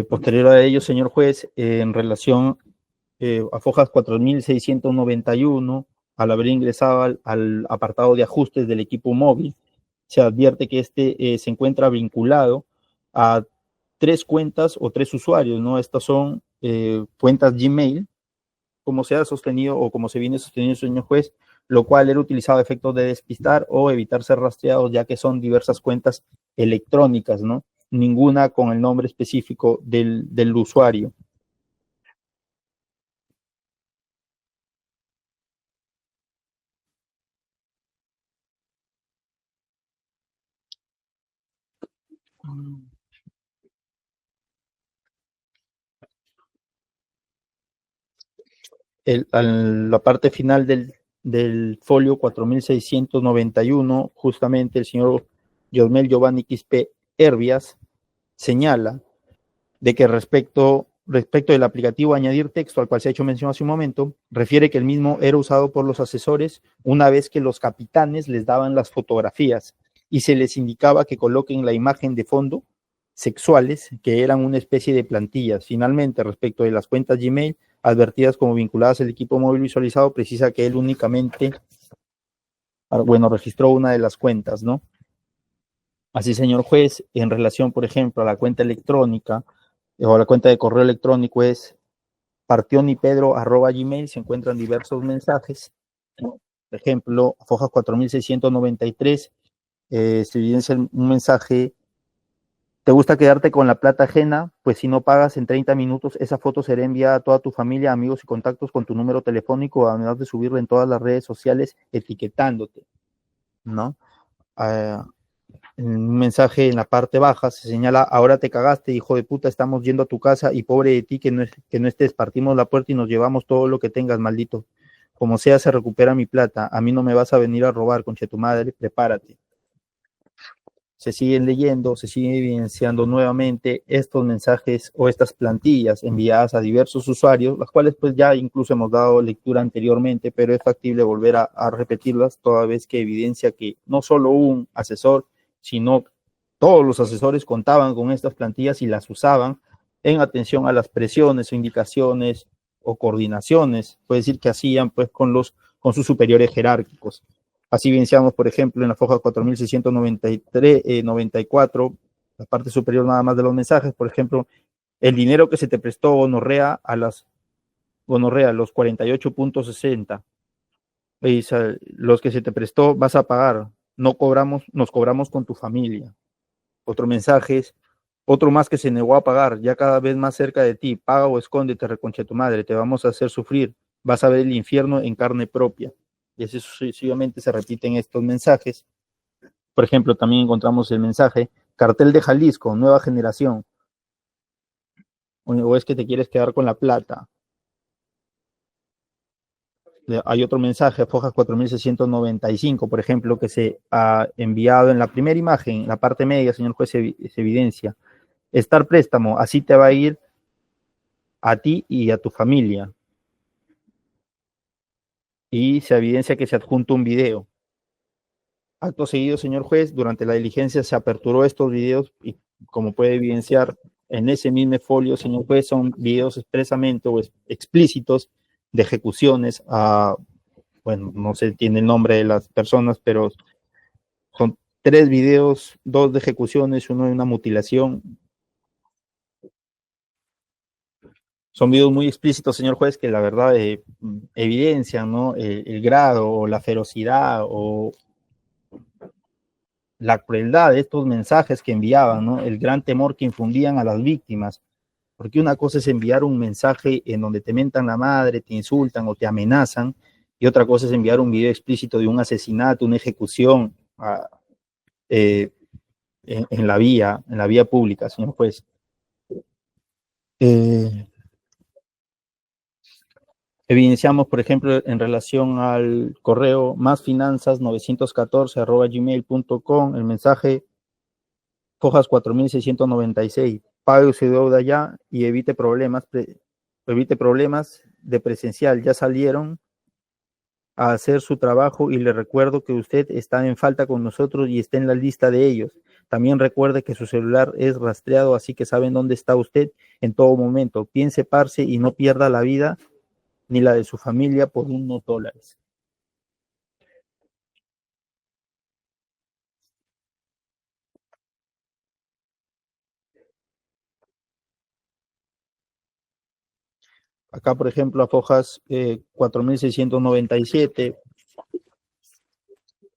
Posterior a ello, señor juez, en relación a fojas 4.691, al haber ingresado al apartado de ajustes del equipo móvil, se advierte que se encuentra vinculado a 3 cuentas o 3 usuarios, ¿no? Estas son cuentas Gmail, como se ha sostenido o como se viene sosteniendo, señor juez, lo cual era utilizado a efectos de despistar o evitar ser rastreados, ya que son diversas cuentas electrónicas, ¿no? Ninguna con el nombre específico del usuario. La parte final del folio 4.691, justamente el señor Yosmel Giovanni Quispe Herbias, señala de que respecto del aplicativo añadir texto al cual se ha hecho mención hace un momento, refiere que el mismo era usado por los asesores una vez que los capitanes les daban las fotografías y se les indicaba que coloquen la imagen de fondo sexuales, que eran una especie de plantillas. Finalmente, respecto de las cuentas Gmail, advertidas como vinculadas al equipo móvil visualizado, precisa que él únicamente, registró una de las cuentas, ¿no? Así, señor juez, en relación, por ejemplo, a la cuenta electrónica o a la cuenta de correo electrónico es partionypedro@gmail, se encuentran diversos mensajes. Por ejemplo, Fojas 4693, se evidencia un mensaje: ¿te gusta quedarte con la plata ajena? Pues si no pagas en 30 minutos, esa foto será enviada a toda tu familia, amigos y contactos con tu número telefónico, además de subirla en todas las redes sociales etiquetándote, ¿no? En un mensaje en la parte baja se señala: ahora te cagaste, hijo de puta, estamos yendo a tu casa y pobre de ti que no estés, partimos la puerta y nos llevamos todo lo que tengas, maldito. Como sea, se recupera mi plata, a mí no me vas a venir a robar, conche tu madre, prepárate. Se siguen leyendo, se siguen evidenciando nuevamente estos mensajes o estas plantillas enviadas a diversos usuarios, las cuales pues ya incluso hemos dado lectura anteriormente, pero es factible volver a repetirlas toda vez que evidencia que no solo un asesor, sino todos los asesores contaban con estas plantillas y las usaban en atención a las presiones o indicaciones o coordinaciones, puede decir que hacían pues con sus superiores jerárquicos. Así evidenciamos, por ejemplo, en la foja 4693, 94, la parte superior nada más de los mensajes, por ejemplo, el dinero que se te prestó gonorrea los 48.60, los que se te prestó vas a pagar, nos cobramos con tu familia. Otro mensaje es: otro más que se negó a pagar, ya cada vez más cerca de ti, paga o escóndete, reconche tu madre, te vamos a hacer sufrir, vas a ver el infierno en carne propia. Y así sucesivamente se repiten estos mensajes. Por ejemplo, también encontramos el mensaje: cartel de Jalisco, nueva generación, o es que te quieres quedar con la plata. Hay otro mensaje, Fojas 4695, por ejemplo, que se ha enviado en la primera imagen, en la parte media, señor juez, se evidencia: estar préstamo, así te va a ir a ti y a tu familia. Y se evidencia que se adjunta un video. Acto seguido, señor juez, durante la diligencia se aperturó estos videos y, como puede evidenciar en ese mismo folio, señor juez, son videos expresamente o explícitos de ejecuciones no se tiene el nombre de las personas, pero son 3 videos, 2 de ejecuciones, uno de una mutilación. Son videos muy explícitos, señor juez, que la verdad evidencian, ¿no?, el grado o la ferocidad o la crueldad de estos mensajes que enviaban, ¿no?, el gran temor que infundían a las víctimas, porque una cosa es enviar un mensaje en donde te mentan la madre, te insultan o te amenazan, y otra cosa es enviar un video explícito de un asesinato, una ejecución en la vía pública, señor juez. Evidenciamos, por ejemplo, en relación al correo másfinanzas914@gmail.com, el mensaje Fojas 4696, pague su deuda ya y evite problemas de presencial, ya salieron a hacer su trabajo y le recuerdo que usted está en falta con nosotros y está en la lista de ellos. También recuerde que su celular es rastreado, así que saben dónde está usted en todo momento. Piense, parce, y no pierda la vida ni la de su familia por unos dólares. Acá, por ejemplo, a Fojas 4697,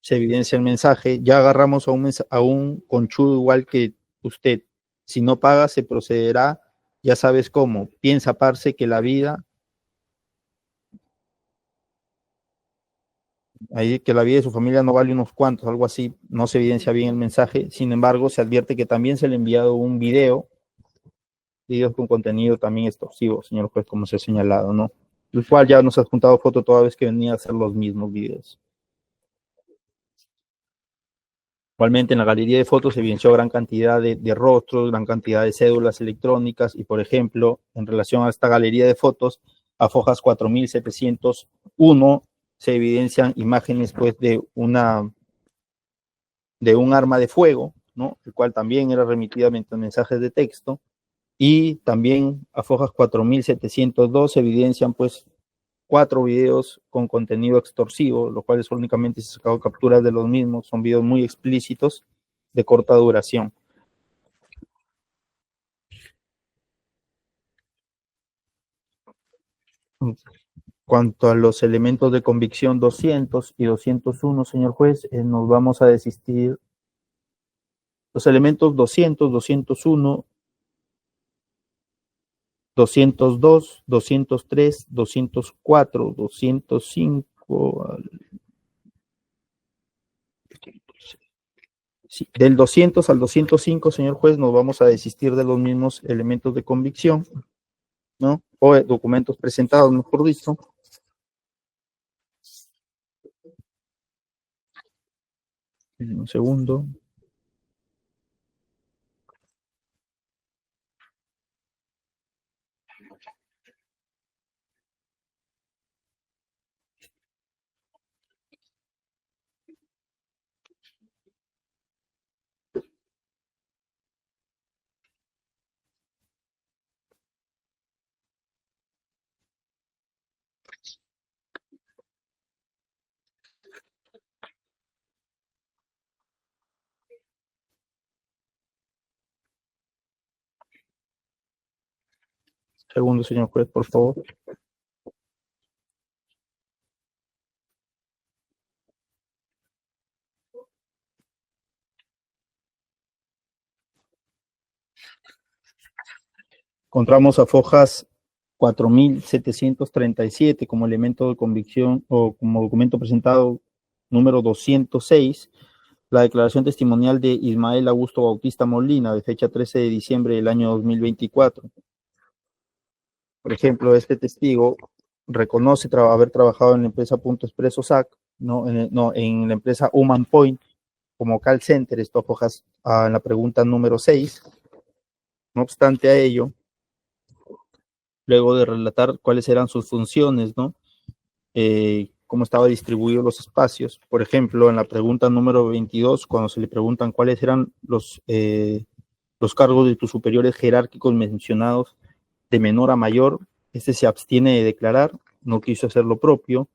se evidencia el mensaje: ya agarramos a un conchudo igual que usted. Si no paga, se procederá, ya sabes cómo. Piensa, parce, que la vida de su familia no vale unos cuantos, algo así. No se evidencia bien el mensaje. Sin embargo, se advierte que también se le ha enviado un videos con contenido también extorsivo, señor juez, como se ha señalado, ¿no? El cual ya nos ha juntado foto toda vez que venía a hacer los mismos videos. Igualmente, en la galería de fotos se evidenció gran cantidad de rostros, gran cantidad de cédulas electrónicas y, por ejemplo, en relación a esta galería de fotos, a Fojas 4701 se evidencian imágenes pues de un arma de fuego, ¿no? El cual también era remitida mediante mensajes de texto, y también a Fojas 4702 se evidencian pues 4 videos con contenido extorsivo, los cuales únicamente se han sacado capturas de los mismos, son videos muy explícitos de corta duración. En cuanto a los elementos de convicción 200 y 201, señor juez, nos vamos a desistir. Los elementos 200, 201, 202, 203, 204, 205... Sí, del 200 al 205, señor juez, nos vamos a desistir de los mismos elementos de convicción, ¿no? O documentos presentados, mejor dicho. Un segundo. Segundo, señor juez, por favor. Encontramos a Fojas 4737 como elemento de convicción o como documento presentado número 206, la declaración testimonial de Ismael Augusto Bautista Molina, de fecha 13 de diciembre del año 2024. Por ejemplo, este testigo reconoce haber trabajado en la empresa Punto Expreso SAC, en la empresa Human Point como call center. Esto Fojas en la pregunta número 6. No obstante a ello, luego de relatar cuáles eran sus funciones, ¿no? Cómo estaba distribuido los espacios. Por ejemplo, en la pregunta número 22, cuando se le preguntan cuáles eran los cargos de tus superiores jerárquicos mencionados de menor a mayor, se abstiene de declarar, no quiso hacer lo propio.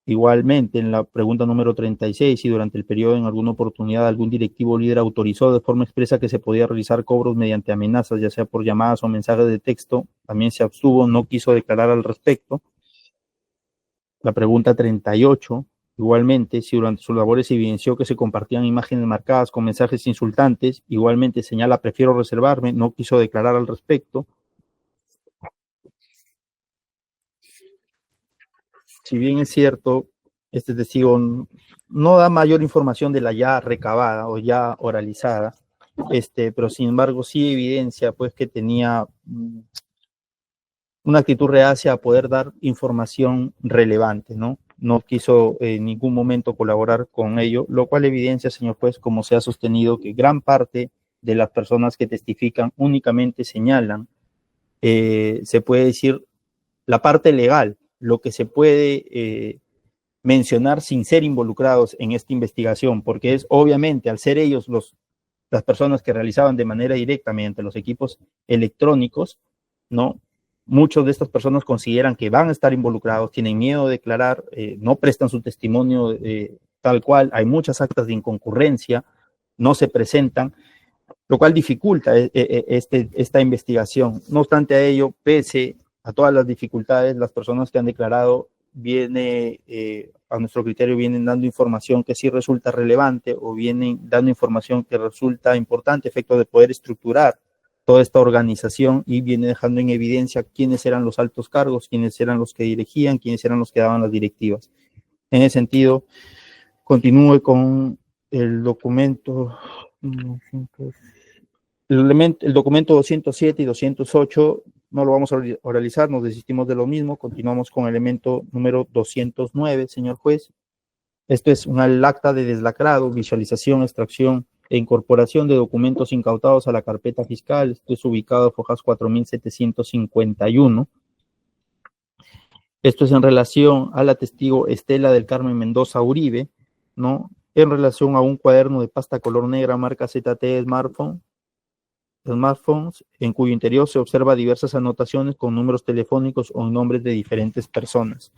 Igualmente, en la pregunta número 36, si durante el periodo en alguna oportunidad algún directivo líder autorizó de forma expresa que se podía realizar cobros mediante amenazas, ya sea por llamadas o mensajes de texto, también se abstuvo, no quiso declarar al respecto. La pregunta 38, igualmente, si durante sus labores se evidenció que se compartían imágenes marcadas con mensajes insultantes, igualmente señala prefiero reservarme, no quiso declarar al respecto. Si bien es cierto, este testigo no da mayor información de la ya recabada o ya oralizada, pero sin embargo sí evidencia pues que tenía una actitud reacia a poder dar información relevante, ¿no? No quiso en ningún momento colaborar con ello, lo cual evidencia, señor juez, como se ha sostenido, que gran parte de las personas que testifican únicamente señalan, se puede decir, la parte legal, lo que se puede mencionar sin ser involucrados en esta investigación, porque es obviamente, al ser ellos las personas que realizaban de manera directa mediante los equipos electrónicos, ¿no? Muchas de estas personas consideran que van a estar involucrados, tienen miedo de declarar, no prestan su testimonio tal cual, hay muchas actas de inconcurrencia, no se presentan, lo cual dificulta esta investigación. No obstante a ello, pese a todas las dificultades, las personas que han declarado a nuestro criterio vienen dando información que sí resulta relevante o vienen dando información que resulta importante a efecto de poder estructurar toda esta organización y viene dejando en evidencia quiénes eran los altos cargos, quiénes eran los que dirigían, quiénes eran los que daban las directivas. En ese sentido, continúe con el documento, el documento 207 y 208, no lo vamos a oralizar, nos desistimos de lo mismo, continuamos con el elemento número 209, señor juez. Esto es el acta de deslacrado, visualización, extracción e incorporación de documentos incautados a la carpeta fiscal. Esto es ubicado en Fojas 4751. Esto es en relación a la testigo Estela del Carmen Mendoza Uribe, ¿no? En relación a un cuaderno de pasta color negra marca ZT smartphones, en cuyo interior se observa diversas anotaciones con números telefónicos o nombres de diferentes personas.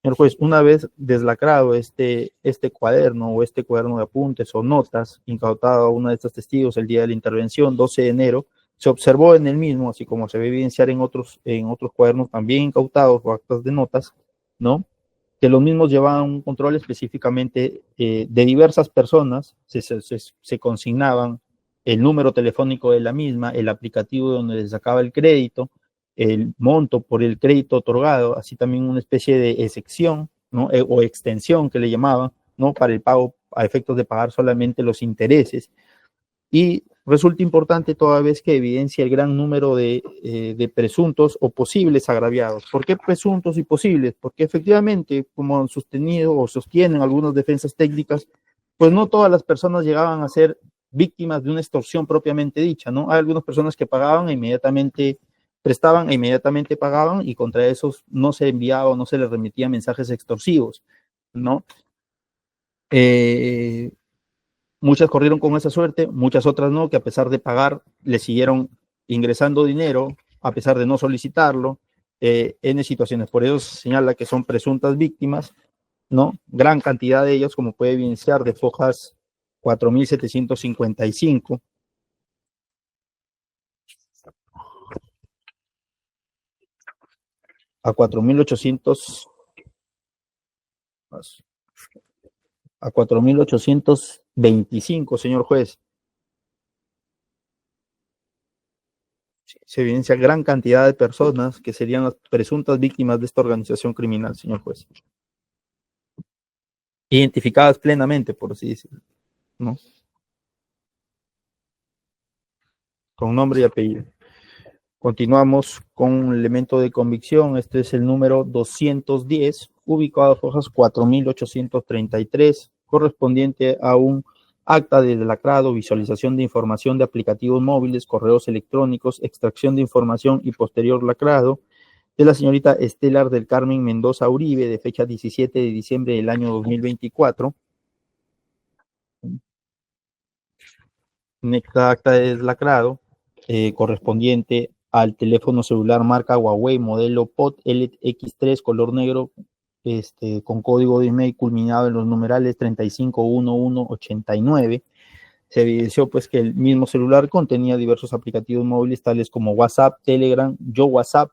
Señor juez, una vez deslacrado este cuaderno o este cuaderno de apuntes o notas incautado a una de estas testigos el día de la intervención, 12 de enero, se observó en el mismo, así como se ve evidenciar en otros cuadernos también incautados o actas de notas, ¿no? Que los mismos llevaban un control específicamente de diversas personas, se consignaban el número telefónico de la misma, el aplicativo donde se sacaba el crédito, el monto por el crédito otorgado, así también una especie de excepción, ¿no? O extensión que le llamaban, ¿no? Para el pago a efectos de pagar solamente los intereses. Y resulta importante toda vez que evidencia el gran número de presuntos o posibles agraviados. ¿Por qué presuntos y posibles? Porque efectivamente, como han sostenido o sostienen algunas defensas técnicas, pues no todas las personas llegaban a ser víctimas de una extorsión propiamente dicha, ¿no? Hay algunas personas que pagaban e inmediatamente prestaban e inmediatamente pagaban y contra esos no se enviaba o no se les remitía mensajes extorsivos, ¿no? Muchas corrieron con esa suerte, muchas otras no, que a pesar de pagar le siguieron ingresando dinero, a pesar de no solicitarlo, en situaciones. Por eso se señala que son presuntas víctimas, ¿no? Gran cantidad de ellos, como puede evidenciar, de Fojas 4755. A 4.825, señor juez. Se evidencia gran cantidad de personas que serían las presuntas víctimas de esta organización criminal, señor juez. Identificadas plenamente, por así decirlo, ¿no? Con nombre y apellido. Continuamos con un elemento de convicción. Este es el número 210, ubicado en Fojas 4.833, correspondiente a un acta de deslacrado, visualización de información de aplicativos móviles, correos electrónicos, extracción de información y posterior lacrado de la señorita Estela del Carmen Mendoza Uribe, de fecha 17 de diciembre del año 2024. En esta acta de deslacrado, correspondiente al teléfono celular marca Huawei modelo POT LX3 color negro, con código de email culminado en los numerales 351189. Se evidenció pues que el mismo celular contenía diversos aplicativos móviles tales como WhatsApp, Telegram, Yo WhatsApp,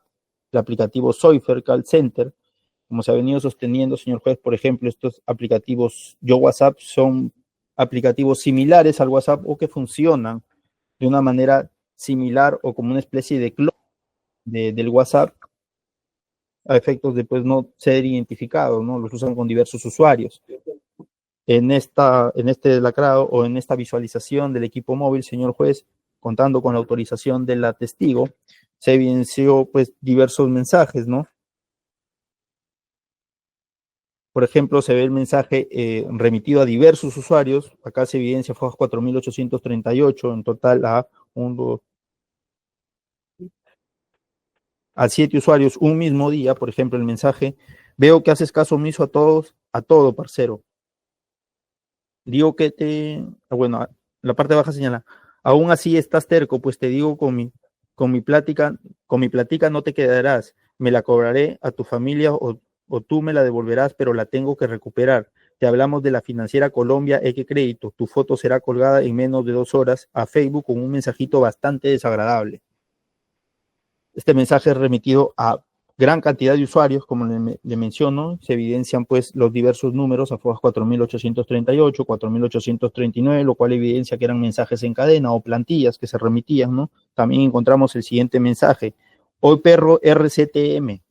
el aplicativo Soifer Call Center. Como se ha venido sosteniendo, señor juez, por ejemplo, estos aplicativos Yo WhatsApp son aplicativos similares al WhatsApp o que funcionan de una manera similar o como una especie de clon del WhatsApp a efectos de pues no ser identificados, ¿no? Los usan con diversos usuarios. En este deslacrado o en esta visualización del equipo móvil, señor juez, contando con la autorización de la testigo, se evidenció pues diversos mensajes, ¿no? Por ejemplo, se ve el mensaje remitido a diversos usuarios. Acá se evidencia Fojas 4.838, en total a 7 usuarios un mismo día. Por ejemplo, el mensaje: veo que haces caso omiso a todo, parcero. Digo que bueno, la parte baja señala: aún así estás terco, pues te digo con mi plática no te quedarás, me la cobraré a tu familia o tú me la devolverás, pero la tengo que recuperar. Te hablamos de la financiera Colombia Eque Crédito. Tu foto será colgada en menos de 2 horas a Facebook con un mensajito bastante desagradable. Este mensaje es remitido a gran cantidad de usuarios, como le menciono. Se evidencian pues los diversos números a Fojas 4.838, 4.839, lo cual evidencia que eran mensajes en cadena o plantillas que se remitían, ¿no? También encontramos el siguiente mensaje: hoy perro RCTM.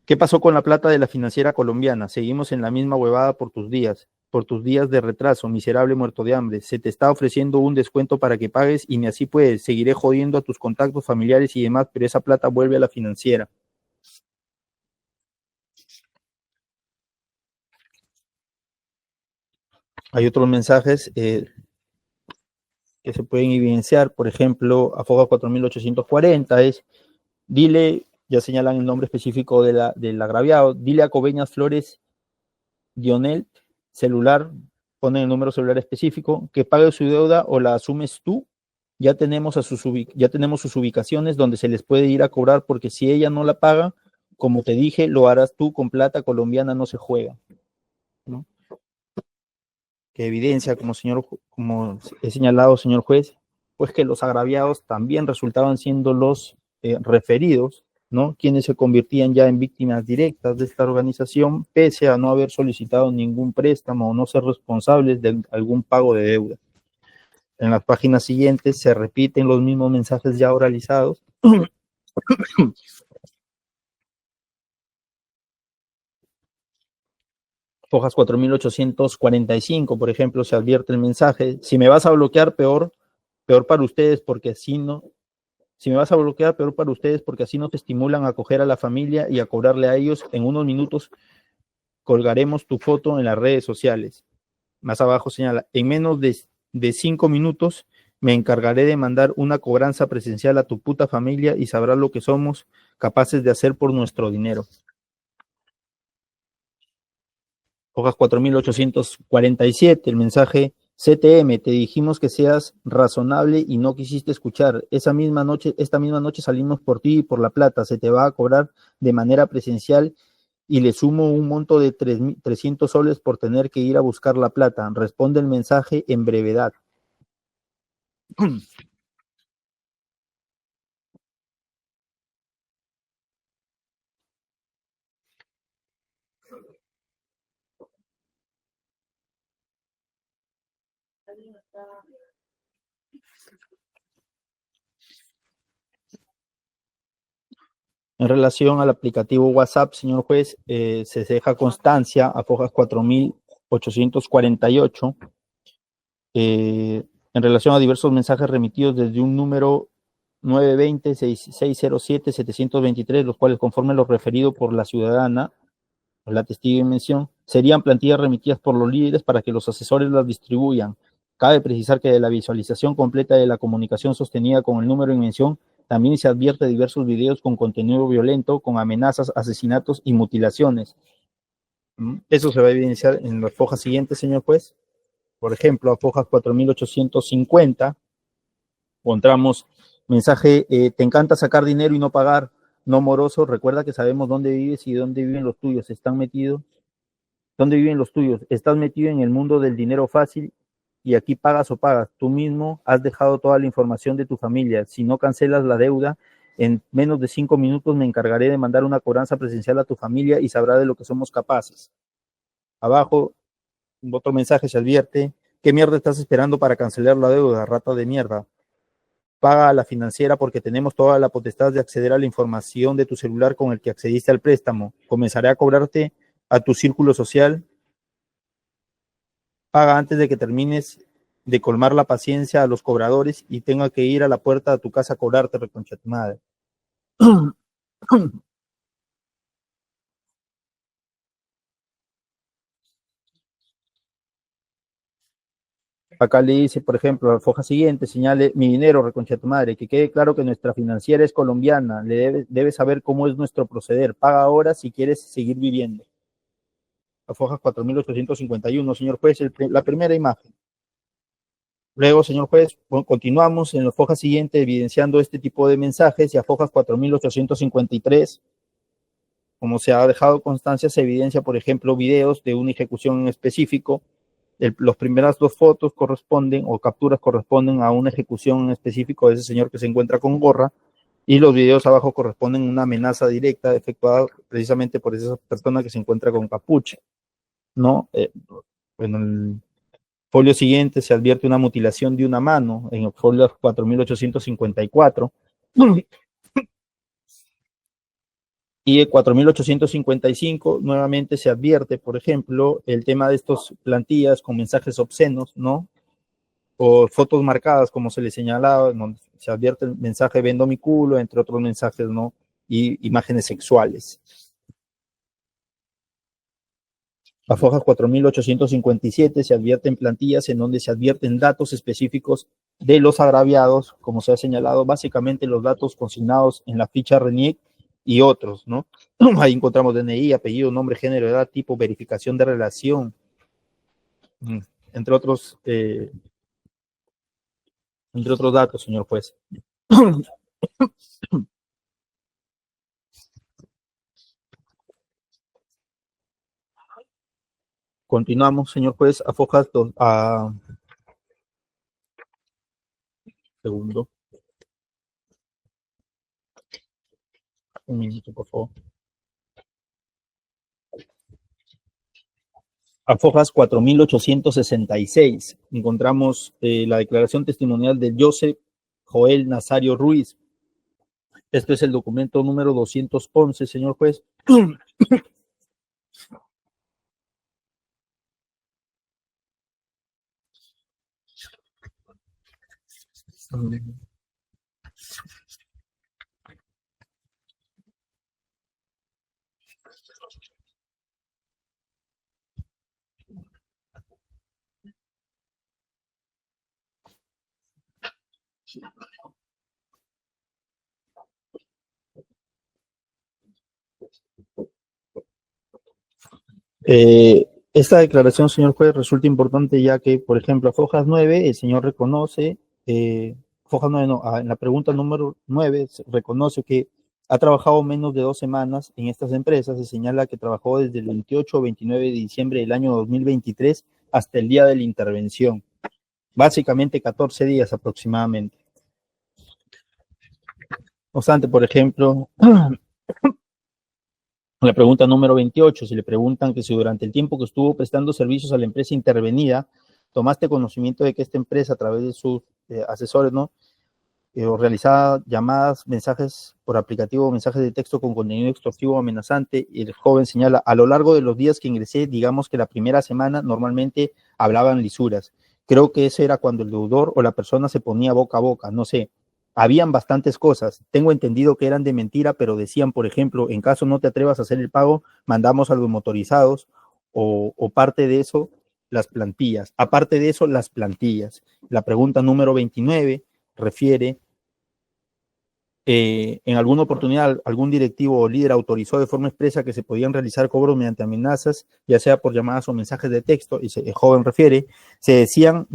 ¿Qué pasó con la plata de la financiera colombiana? Seguimos en la misma huevada por tus días de retraso, miserable muerto de hambre. Se te está ofreciendo un descuento para que pagues y ni así puedes. Seguiré jodiendo a tus contactos familiares y demás, pero esa plata vuelve a la financiera. Hay otros mensajes que se pueden evidenciar, por ejemplo, a Foja 4840 es, dile, ya señalan el nombre específico del agraviado, dile a Coveñas Flores Dionel, celular, ponen el número celular específico, que pague su deuda o la asumes tú. Ya tenemos sus ubicaciones donde se les puede ir a cobrar, porque si ella no la paga, como te dije, lo harás tú, con plata colombiana no se juega, ¿no? Que evidencia, como he señalado, señor juez, pues que los agraviados también resultaban siendo los referidos, ¿no? Quienes se convertían ya en víctimas directas de esta organización, pese a no haber solicitado ningún préstamo o no ser responsables de algún pago de deuda. En las páginas siguientes se repiten los mismos mensajes ya oralizados. Hojas 4845, por ejemplo, se advierte el mensaje: si me vas a bloquear, peor para ustedes, porque así no. Si me vas a bloquear, peor para ustedes, porque así no te estimulan a acoger a la familia y a cobrarle a ellos. En unos minutos colgaremos tu foto en las redes sociales. Más abajo señala: en menos de 5 minutos me encargaré de mandar una cobranza presencial a tu puta familia y sabrás lo que somos capaces de hacer por nuestro dinero. Hojas 4847, el mensaje: CTM, te dijimos que seas razonable y no quisiste escuchar. Esta misma noche salimos por ti y por la plata. Se te va a cobrar de manera presencial y le sumo un monto de 300 soles por tener que ir a buscar la plata. Responde el mensaje en brevedad. En relación al aplicativo WhatsApp, señor juez, se deja constancia a Fojas 4848 en relación a diversos mensajes remitidos desde un número 920-607-723, los cuales, conforme lo referido por la ciudadana, la testigo en mención, serían plantillas remitidas por los líderes para que los asesores las distribuyan. Cabe precisar que de la visualización completa de la comunicación sostenida con el número en mención, también se advierte diversos videos con contenido violento, con amenazas, asesinatos y mutilaciones. Eso se va a evidenciar en las fojas siguientes, señor juez. Por ejemplo, a fojas 4850, encontramos mensaje: te encanta sacar dinero y no pagar, no moroso, recuerda que sabemos dónde vives y dónde viven los tuyos. ¿Dónde viven los tuyos? Estás metido en el mundo del dinero fácil y aquí pagas o pagas. Tú mismo has dejado toda la información de tu familia. Si no cancelas la deuda, en menos de 5 minutos me encargaré de mandar una cobranza presencial a tu familia y sabrá de lo que somos capaces. Abajo, otro mensaje se advierte: ¿qué mierda estás esperando para cancelar la deuda, rata de mierda? Paga a la financiera, porque tenemos toda la potestad de acceder a la información de tu celular con el que accediste al préstamo. Comenzaré a cobrarte a tu círculo social. Paga antes de que termines de colmar la paciencia a los cobradores y tenga que ir a la puerta de tu casa a cobrarte, reconcha tu madre. Acá le dice, por ejemplo, la foja siguiente, señale: mi dinero, reconcha tu madre, que quede claro que nuestra financiera es colombiana, debes saber cómo es nuestro proceder, paga ahora si quieres seguir viviendo. La foja 4851, señor juez, la primera imagen. Luego, señor juez, continuamos en la foja siguiente evidenciando este tipo de mensajes, y a fojas 4853, como se ha dejado constancia, se evidencia, por ejemplo, videos de una ejecución en específico. Las primeras 2 fotos corresponden, o capturas corresponden, a una ejecución en específico de ese señor que se encuentra con gorra, y los videos abajo corresponden a una amenaza directa efectuada precisamente por esa persona que se encuentra con capucha, ¿no? En el folio siguiente se advierte una mutilación de una mano, en el folio 4854, y el 4855 nuevamente se advierte, por ejemplo, el tema de estos plantillas con mensajes obscenos, ¿no? O fotos marcadas, como se le señalaba, donde se advierte el mensaje: vendo mi culo, entre otros mensajes, ¿no? Y imágenes sexuales. A fojas 4857 se advierten plantillas en donde se advierten datos específicos de los agraviados, como se ha señalado, básicamente los datos consignados en la ficha RENIEC y otros, ¿no? Ahí encontramos DNI, apellido, nombre, género, edad, tipo, verificación de relación, entre otros datos, señor juez. Continuamos, señor juez, a fojas segundo. Un minuto, por favor. A fojas 4866 encontramos la declaración testimonial de Joseph Joel Nazario Ruiz. Este es el documento número 211, señor juez. Esta declaración, señor juez, resulta importante ya que, por ejemplo, a fojas 9, el señor reconoce, fojas 9 no, en la pregunta número 9, reconoce que ha trabajado menos de 2 semanas en estas empresas. Se señala que trabajó desde el 28 o 29 de diciembre del año 2023 hasta el día de la intervención. Básicamente 14 días aproximadamente. No obstante, por ejemplo, la pregunta número 28, si le preguntan que si durante el tiempo que estuvo prestando servicios a la empresa intervenida, tomaste conocimiento de que esta empresa a través de sus asesores, ¿no? Realizaba llamadas, mensajes por aplicativo, mensajes de texto con contenido extorsivo o amenazante, y el joven señala, a lo largo de los días que ingresé, digamos que la primera semana normalmente hablaban lisuras. Creo que ese era cuando el deudor o la persona se ponía boca a boca, no sé. Habían bastantes cosas. Tengo entendido que eran de mentira, pero decían, por ejemplo, en caso no te atrevas a hacer el pago, mandamos a los motorizados o parte de eso, las plantillas. Aparte de eso, las plantillas. La pregunta número 29 refiere, en alguna oportunidad algún directivo o líder autorizó de forma expresa que se podían realizar cobros mediante amenazas, ya sea por llamadas o mensajes de texto, y el joven refiere, se decían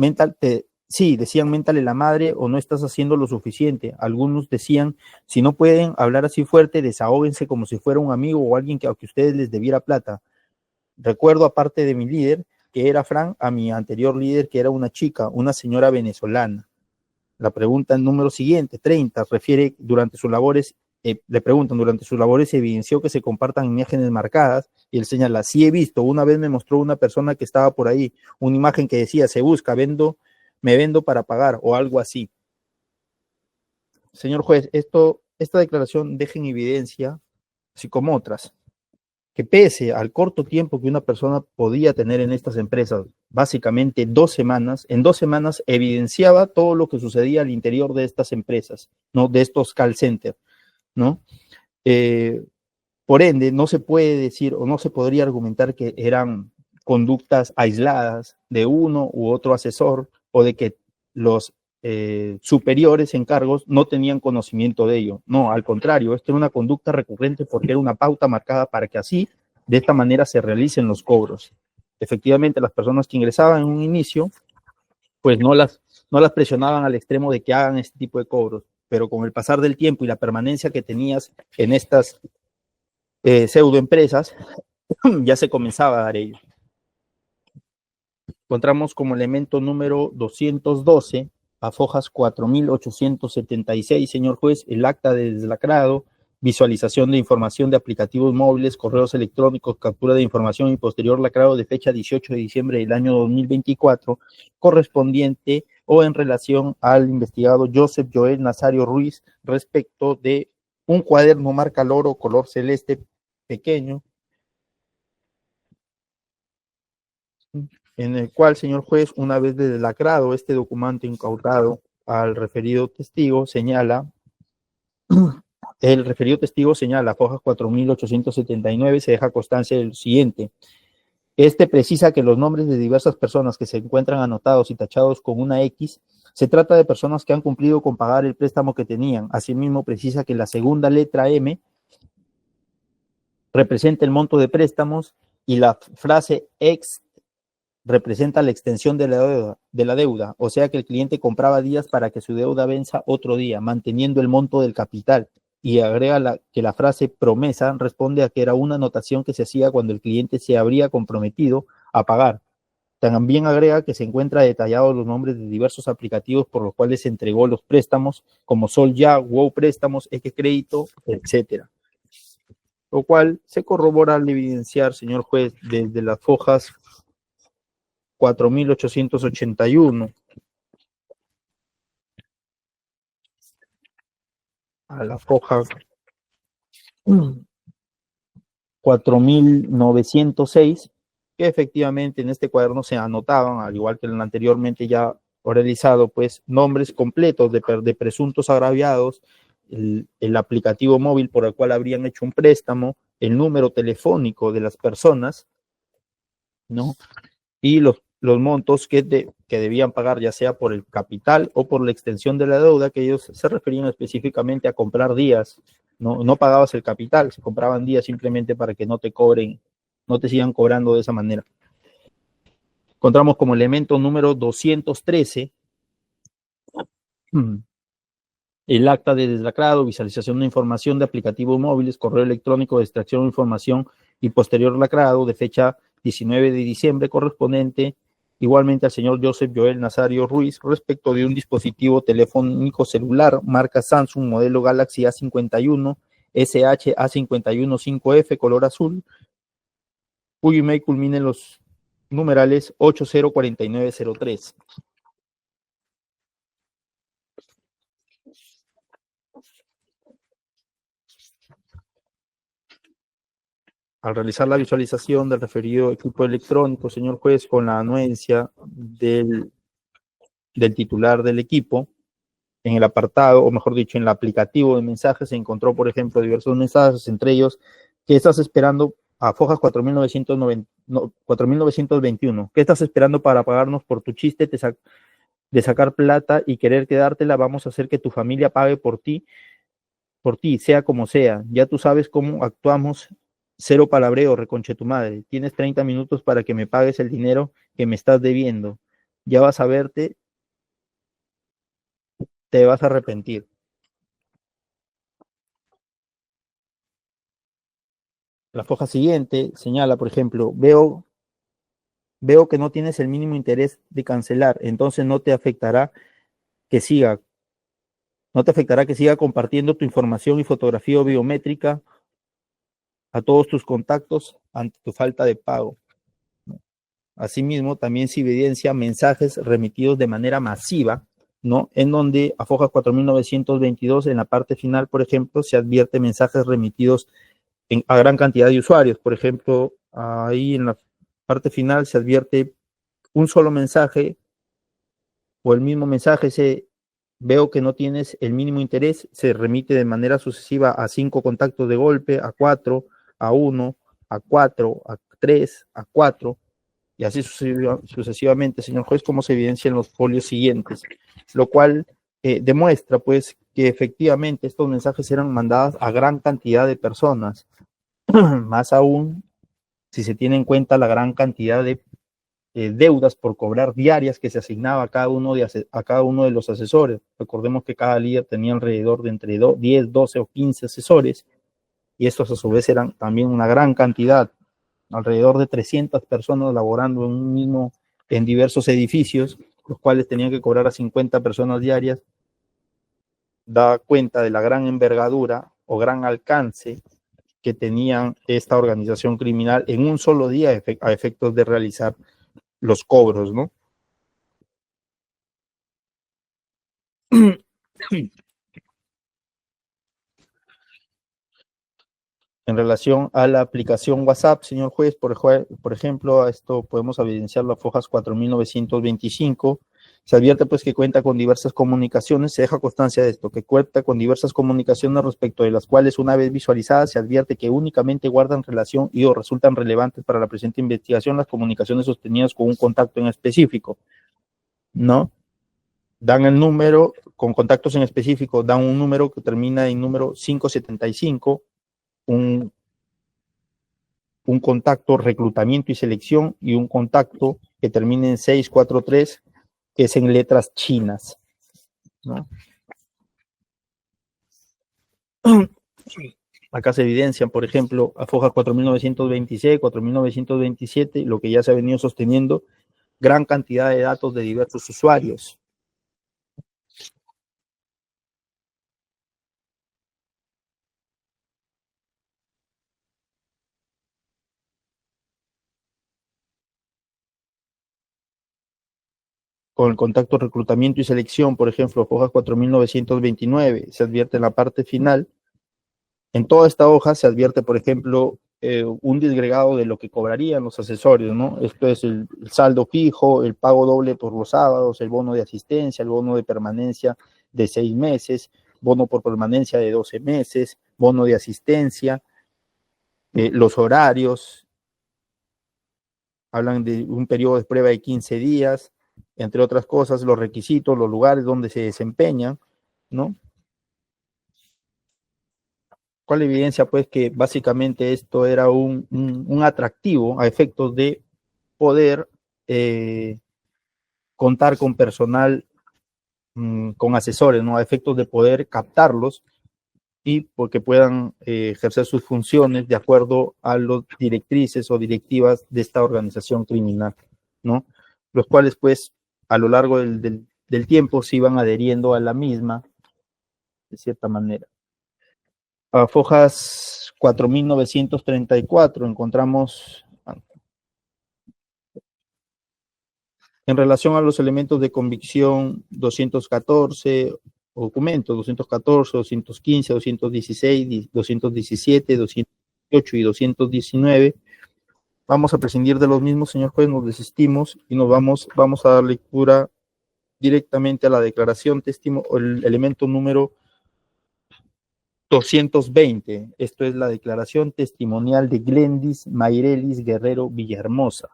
decían méntale la madre o no estás haciendo lo suficiente. Algunos decían, si no pueden hablar así fuerte, desahóguense como si fuera un amigo o alguien que a ustedes les debiera plata. Recuerdo, aparte de mi líder, que era Fran, a mi anterior líder, que era una chica, una señora venezolana. La pregunta número siguiente, 30, refiere durante sus labores, le preguntan, durante sus labores se evidenció que se compartan imágenes marcadas, y él señala, sí he visto, una vez me mostró una persona que estaba por ahí, una imagen que decía, se busca, me vendo para pagar, o algo así. Señor juez, esta declaración deja en evidencia, así como otras, que pese al corto tiempo que una persona podía tener en estas empresas, básicamente 2 semanas, en 2 semanas evidenciaba todo lo que sucedía al interior de estas empresas, ¿no? De estos call centers, ¿no? Por ende, no se puede decir o no se podría argumentar que eran conductas aisladas de uno u otro asesor o de que los superiores encargos no tenían conocimiento de ello. No, al contrario, esto era una conducta recurrente porque era una pauta marcada para que así, de esta manera, se realicen los cobros. Efectivamente, las personas que ingresaban en un inicio, pues no las presionaban al extremo de que hagan este tipo de cobros, pero con el pasar del tiempo y la permanencia que tenías en estas pseudoempresas, ya se comenzaba a dar ello. Encontramos como elemento número 212, a fojas 4876, señor juez, el acta de deslacrado, visualización de información de aplicativos móviles, correos electrónicos, captura de información y posterior lacrado de fecha 18 de diciembre del año 2024, correspondiente o en relación al investigado Joseph Joel Nazario Ruiz respecto de un cuaderno marca Loro color celeste pequeño, en el cual, señor juez, una vez deslacrado este documento incautado al referido testigo, el referido testigo señala, fojas 4879, se deja constancia del siguiente. Este precisa que los nombres de diversas personas que se encuentran anotados y tachados con una X se trata de personas que han cumplido con pagar el préstamo que tenían. Asimismo, precisa que la segunda letra M representa el monto de préstamos y la frase X representa la extensión de la deuda, o sea que el cliente compraba días para que su deuda venza otro día, manteniendo el monto del capital, y agrega que la frase promesa responde a que era una anotación que se hacía cuando el cliente se habría comprometido a pagar. También agrega que se encuentra detallados los nombres de diversos aplicativos por los cuales se entregó los préstamos, como Sol Ya, Wow Préstamos, X Crédito, etcétera. Lo cual se corrobora al evidenciar, señor juez, desde las hojas 4.881 a la hoja 4.906, que efectivamente en este cuaderno se anotaban, al igual que en el anteriormente ya realizado, pues nombres completos de presuntos agraviados, el aplicativo móvil por el cual habrían hecho un préstamo, el número telefónico de las personas, ¿no? Y los montos que debían pagar, ya sea por el capital o por la extensión de la deuda, que ellos se referían específicamente a comprar días. No pagabas el capital, se compraban días simplemente para que no te cobren, no te sigan cobrando de esa manera. Encontramos como elemento número 213 el acta de deslacrado, visualización de información de aplicativos móviles, correo electrónico de extracción de información y posterior lacrado de fecha 19 de diciembre correspondiente igualmente al señor Joseph Joel Nazario Ruiz respecto de un dispositivo telefónico celular marca Samsung modelo Galaxy A51 SH A51 5F color azul, cuyo email culmina en los numerales 804903. Al realizar la visualización del referido equipo electrónico, señor juez, con la anuencia del titular del equipo, en el apartado, o mejor dicho, en el aplicativo de mensajes, se encontró, por ejemplo, diversos mensajes, entre ellos, ¿qué estás esperando? A Fojas 4.921. ¿Qué estás esperando para pagarnos por tu chiste de sacar plata y querer quedártela? Vamos a hacer que tu familia pague por ti, sea como sea. Ya tú sabes cómo actuamos. Cero palabreo, reconche tu madre. Tienes 30 minutos para que me pagues el dinero que me estás debiendo. Ya vas a verte, te vas a arrepentir. La hoja siguiente señala, por ejemplo, veo que no tienes el mínimo interés de cancelar, entonces no te afectará que siga compartiendo tu información y fotografía biométrica a todos tus contactos ante tu falta de pago. Asimismo, también se evidencia mensajes remitidos de manera masiva, ¿no? En donde a Fojas 4.922, en la parte final, por ejemplo, se advierte mensajes remitidos a gran cantidad de usuarios. Por ejemplo, ahí en la parte final se advierte un solo mensaje o el mismo mensaje, veo que no tienes el mínimo interés, se remite de manera sucesiva a 5 contactos de golpe, a 4, a 1, a 4, a 3, a 4, y así sucesivamente, señor juez, como se evidencia en los folios siguientes, lo cual demuestra, pues, que efectivamente estos mensajes eran mandados a gran cantidad de personas, más aún si se tiene en cuenta la gran cantidad de deudas por cobrar diarias que se asignaba a cada uno de los asesores. Recordemos que cada líder tenía alrededor de entre 10, 12 o 15 asesores, y estos a su vez eran también una gran cantidad, alrededor de 300 personas laborando en diversos edificios, los cuales tenían que cobrar a 50 personas diarias. Da cuenta de la gran envergadura o gran alcance que tenían esta organización criminal en un solo día a efectos de realizar los cobros, ¿no? En relación a la aplicación WhatsApp, señor juez, por ejemplo, a esto podemos evidenciar las hojas 4.925, Se advierte pues que cuenta con diversas comunicaciones, se deja constancia de esto, que cuenta con diversas comunicaciones respecto de las cuales una vez visualizadas se advierte que únicamente guardan relación y o resultan relevantes para la presente investigación las comunicaciones sostenidas con un contacto en específico, ¿no? Dan el número, con contactos en específico, dan un número que termina en número 575, un contacto reclutamiento y selección y un contacto que termina en 643, que es en letras chinas, ¿no? Acá se evidencian, por ejemplo, a foja 4926, 4927, lo que ya se ha venido sosteniendo, gran cantidad de datos de diversos usuarios. Con el contacto reclutamiento y selección, por ejemplo, hoja 4929, se advierte en la parte final. En toda esta hoja se advierte, por ejemplo, un disgregado de lo que cobrarían los asesores, ¿no? Esto es el saldo fijo, el pago doble por los sábados, el bono de asistencia, el bono de permanencia de 6 meses, bono por permanencia de 12 meses, bono de asistencia, los horarios, hablan de un periodo de prueba de 15 días, entre otras cosas, los requisitos, los lugares donde se desempeñan, ¿no? ¿Cuál evidencia? Pues que básicamente esto era un atractivo a efectos de poder contar con personal, con asesores, ¿no? A efectos de poder captarlos y porque puedan ejercer sus funciones de acuerdo a las directrices o directivas de esta organización criminal, ¿no? Los cuales, pues, a lo largo del tiempo se iban adheriendo a la misma, de cierta manera. A fojas 4934 encontramos, en relación a los elementos de convicción, 214, documentos 214, 215, 216, 217, 218 y 219. Vamos a prescindir de los mismos, señor juez, nos desistimos y nos vamos a dar lectura directamente a la declaración el elemento número 220. Esto es la declaración testimonial de Glendis Mayrelis Guerrero Villahermosa,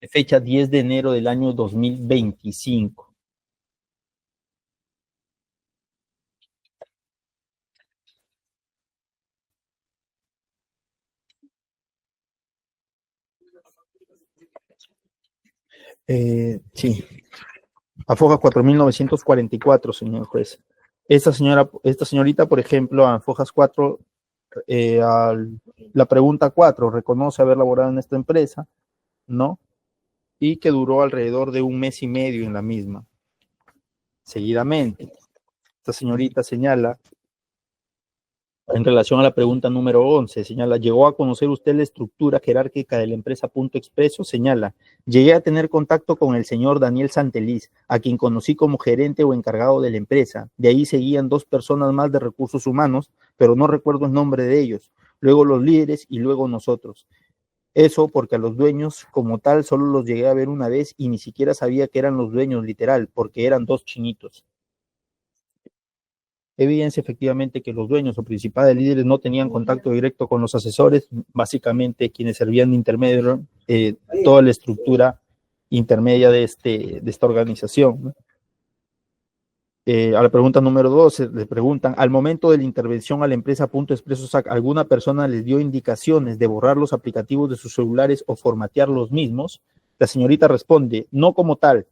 de fecha 10 de enero del año 2025. Sí, a foja 4944, señor juez. Esta señorita, por ejemplo, a fojas 4, la pregunta 4, reconoce haber laborado en esta empresa, ¿no? Y que duró alrededor de 1 mes y medio en la misma. Seguidamente, esta señorita señala, en relación a la pregunta número 11, señala, ¿llegó a conocer usted la estructura jerárquica de la empresa Punto Expreso? Señala, llegué a tener contacto con el señor Daniel Santeliz, a quien conocí como gerente o encargado de la empresa. De ahí seguían 2 personas más de recursos humanos, pero no recuerdo el nombre de ellos. Luego los líderes y luego nosotros. Eso porque a los dueños como tal solo los llegué a ver una vez y ni siquiera sabía que eran los dueños literal, porque eran 2 chinitos. Evidencia efectivamente que los dueños o principales líderes no tenían contacto directo con los asesores, básicamente quienes servían de intermedio, toda la estructura intermedia de esta organización, ¿no? A la pregunta número 2, le preguntan, al momento de la intervención a la empresa Punto Expreso SAC, ¿alguna persona les dio indicaciones de borrar los aplicativos de sus celulares o formatear los mismos? La señorita responde, no como tal.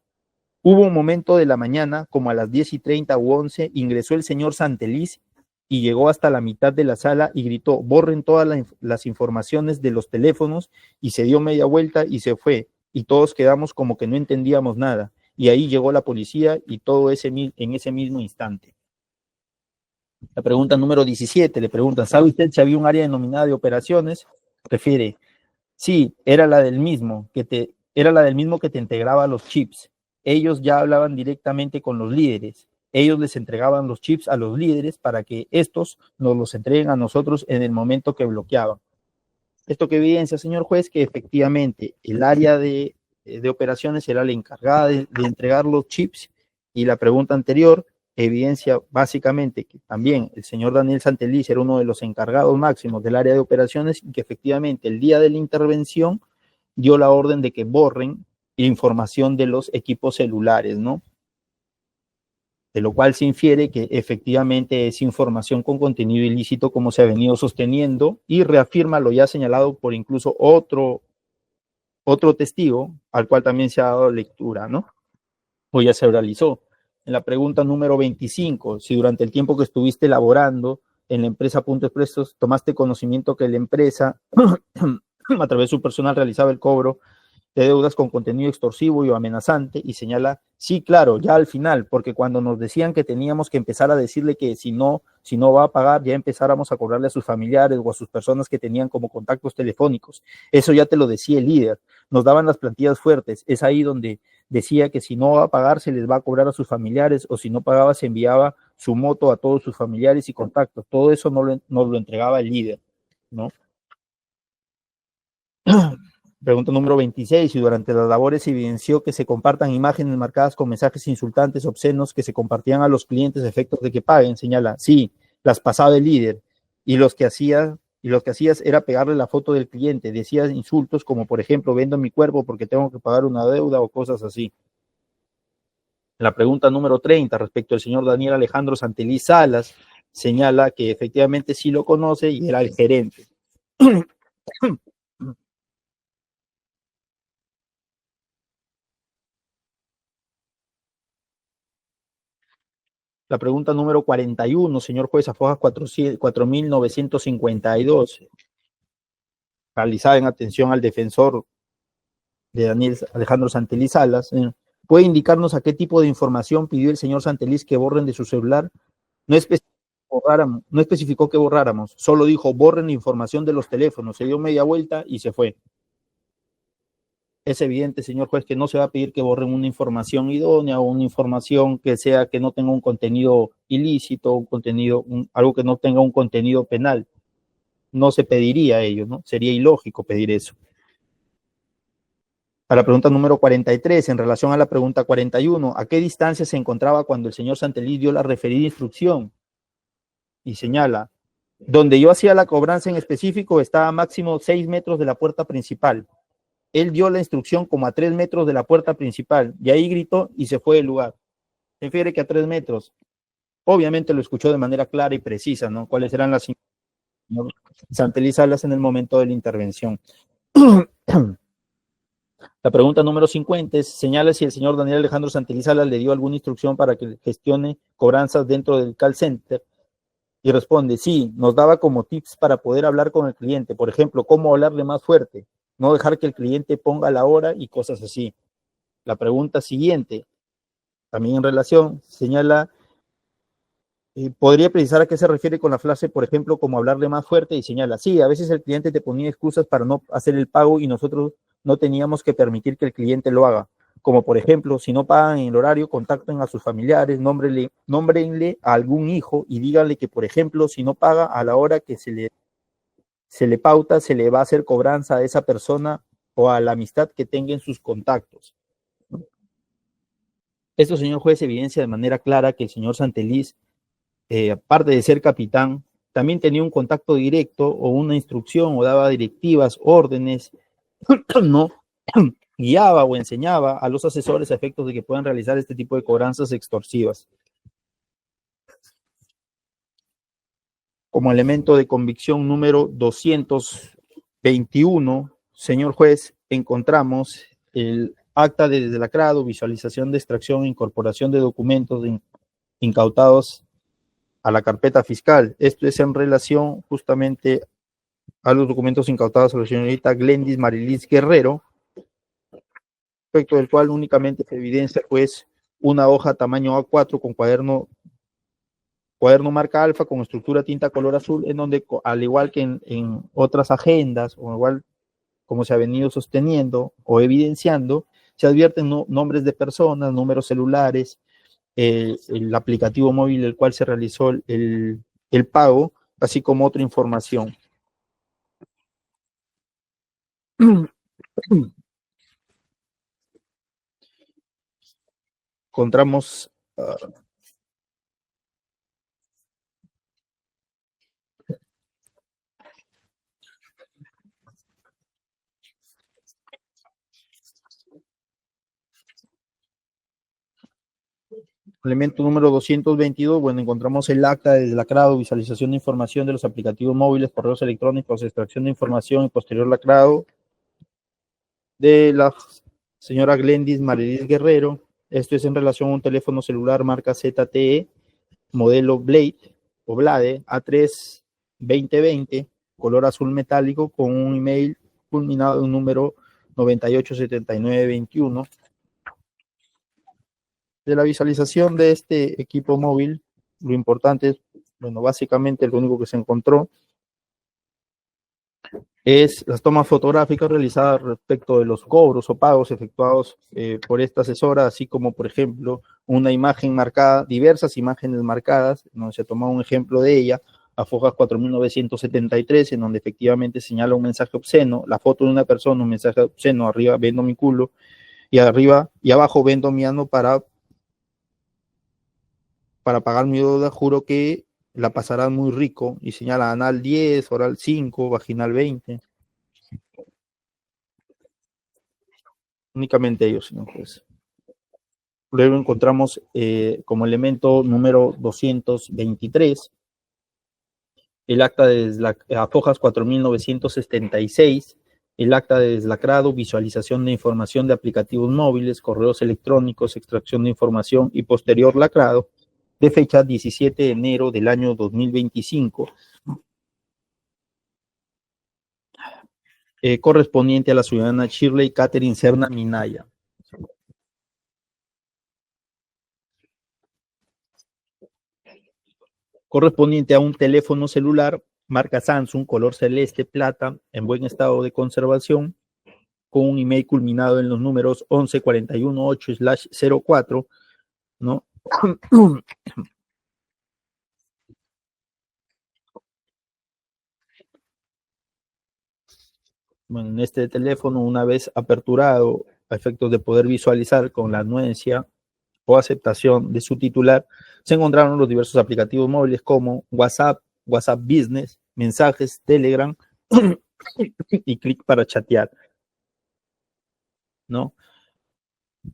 Hubo un momento de la mañana, como a las 10:30 u 11, ingresó el señor Santeliz y llegó hasta la mitad de la sala y gritó, borren todas las informaciones de los teléfonos, y se dio media vuelta y se fue, y todos quedamos como que no entendíamos nada, y ahí llegó la policía y todo en ese mismo instante. La pregunta número 17, le preguntan, ¿sabe usted si había un área denominada de operaciones? Refiere, sí, era la del mismo que te integraba los chips. Ellos ya hablaban directamente con los líderes. Ellos les entregaban los chips a los líderes para que estos nos los entreguen a nosotros en el momento que bloqueaban. Esto que evidencia, señor juez, que efectivamente el área de de operaciones era la encargada de entregar los chips, y la pregunta anterior evidencia básicamente que también el señor Daniel Santeliz era uno de los encargados máximos del área de operaciones y que efectivamente el día de la intervención dio la orden de que borren información de los equipos celulares, ¿no? De lo cual se infiere que efectivamente es información con contenido ilícito, como se ha venido sosteniendo, y reafirma lo ya señalado por incluso otro testigo, al cual también se ha dado lectura, ¿no? O ya se realizó. En la pregunta número 25, si durante el tiempo que estuviste laborando en la empresa Punto Expresos tomaste conocimiento que la empresa, a través de su personal, realizaba el cobro de deudas con contenido extorsivo y amenazante, y señala, sí, claro, ya al final, porque cuando nos decían que teníamos que empezar a decirle que si no va a pagar, ya empezáramos a cobrarle a sus familiares o a sus personas que tenían como contactos telefónicos. Eso ya te lo decía el líder. Nos daban las plantillas fuertes. Es ahí donde decía que si no va a pagar, se les va a cobrar a sus familiares, o si no pagaba, se enviaba su moto a todos sus familiares y contactos. Todo eso nos lo entregaba el líder, ¿no? Pregunta número 26, si durante las labores se evidenció que se compartan imágenes marcadas con mensajes insultantes, obscenos, que se compartían a los clientes a efectos de que paguen, señala, sí, las pasaba el líder, y lo que hacías era pegarle la foto del cliente, decías insultos como, por ejemplo, vendo mi cuerpo porque tengo que pagar una deuda o cosas así. La pregunta número 30, respecto al señor Daniel Alejandro Santeliz Salas, señala que efectivamente sí lo conoce y era el gerente. La pregunta número 41, señor juez, a fojas 4952, realizada en atención al defensor de Daniel Alejandro Santeliz Salas. ¿Puede indicarnos a qué tipo de información pidió el señor Santeliz que borren de su celular? No especificó que borráramos, solo dijo borren información de los teléfonos, se dio media vuelta y se fue. Es evidente, señor juez, que no se va a pedir que borren una información idónea o una información que no tenga un contenido ilícito, algo que no tenga un contenido penal. No se pediría ello, ¿no? Sería ilógico pedir eso. A la pregunta número 43, en relación a la pregunta 41, ¿a qué distancia se encontraba cuando el señor Santeliz dio la referida instrucción? Y señala, donde yo hacía la cobranza en específico estaba a máximo 6 metros de la puerta principal. Él dio la instrucción como a 3 metros de la puerta principal, y ahí gritó y se fue del lugar. Se refiere que a 3 metros. Obviamente lo escuchó de manera clara y precisa, ¿no? ¿Cuáles eran las Santeliz Salas en el momento de la intervención? La pregunta número 50 es, señala si el señor Daniel Alejandro Santeliz Salas le dio alguna instrucción para que gestione cobranzas dentro del call center, y responde, sí, nos daba como tips para poder hablar con el cliente, por ejemplo, cómo hablarle más fuerte, no dejar que el cliente ponga la hora y cosas así. La pregunta siguiente, también en relación, señala, ¿podría precisar a qué se refiere con la frase, por ejemplo, como hablarle más fuerte? Y señala, sí, a veces el cliente te ponía excusas para no hacer el pago y nosotros no teníamos que permitir que el cliente lo haga. Como por ejemplo, si no pagan en el horario, contacten a sus familiares, nómbrenle a algún hijo y díganle que, por ejemplo, si no paga a la hora que se le pauta, se le va a hacer cobranza a esa persona o a la amistad que tenga en sus contactos. Esto, señor juez, evidencia de manera clara que el señor Santeliz, aparte de ser capitán, también tenía un contacto directo o una instrucción o daba directivas, órdenes, no guiaba o enseñaba a los asesores a efectos de que puedan realizar este tipo de cobranzas extorsivas. Como elemento de convicción número 221, señor juez, encontramos el acta de deslacrado, visualización de extracción e incorporación de documentos incautados a la carpeta fiscal. Esto es en relación justamente a los documentos incautados a la señorita Glendis Marilis Guerrero, respecto del cual únicamente se evidencia pues una hoja tamaño A4 con cuaderno marca alfa con estructura tinta color azul, en donde, al igual que en otras agendas, o igual como se ha venido sosteniendo o evidenciando, se advierten nombres de personas, números celulares, el aplicativo móvil del cual se realizó el pago, así como otra información. encontramos elemento número 222, bueno, encontramos el acta de lacrado, visualización de información de los aplicativos móviles, correos electrónicos, extracción de información y posterior lacrado de la señora Glendis Marilis Guerrero. Esto es en relación a un teléfono celular marca ZTE, modelo Blade o Blade A3 2020, color azul metálico, con un email culminado en número 987921. De la visualización de este equipo móvil, lo importante es, bueno, básicamente lo único que se encontró es las tomas fotográficas realizadas respecto de los cobros o pagos efectuados por esta asesora, así como, por ejemplo, una imagen marcada, diversas imágenes marcadas, donde se toma un ejemplo de ella, a Fojas 4973, en donde efectivamente señala un mensaje obsceno, la foto de una persona, un mensaje obsceno, arriba vendo mi culo, y arriba y abajo vendo mi ano para pagar mi deuda, juro que la pasarán muy rico, y señala anal 10, oral 5, vaginal 20. Únicamente ellos, señor juez. Luego encontramos como elemento número 223 el acta de Fojas 4976, el acta de deslacrado, visualización de información de aplicativos móviles, correos electrónicos, extracción de información y posterior lacrado, de fecha 17 de enero del año 2025, correspondiente a la ciudadana Shirley Catherine Serna Minaya. Correspondiente a un teléfono celular marca Samsung, color celeste plata, en buen estado de conservación, con un email culminado en los números 11418/04, ¿no? Bueno, en este teléfono, una vez aperturado a efectos de poder visualizar con la anuencia o aceptación de su titular, se encontraron los diversos aplicativos móviles como WhatsApp, WhatsApp Business, mensajes, Telegram y clic para chatear, ¿no?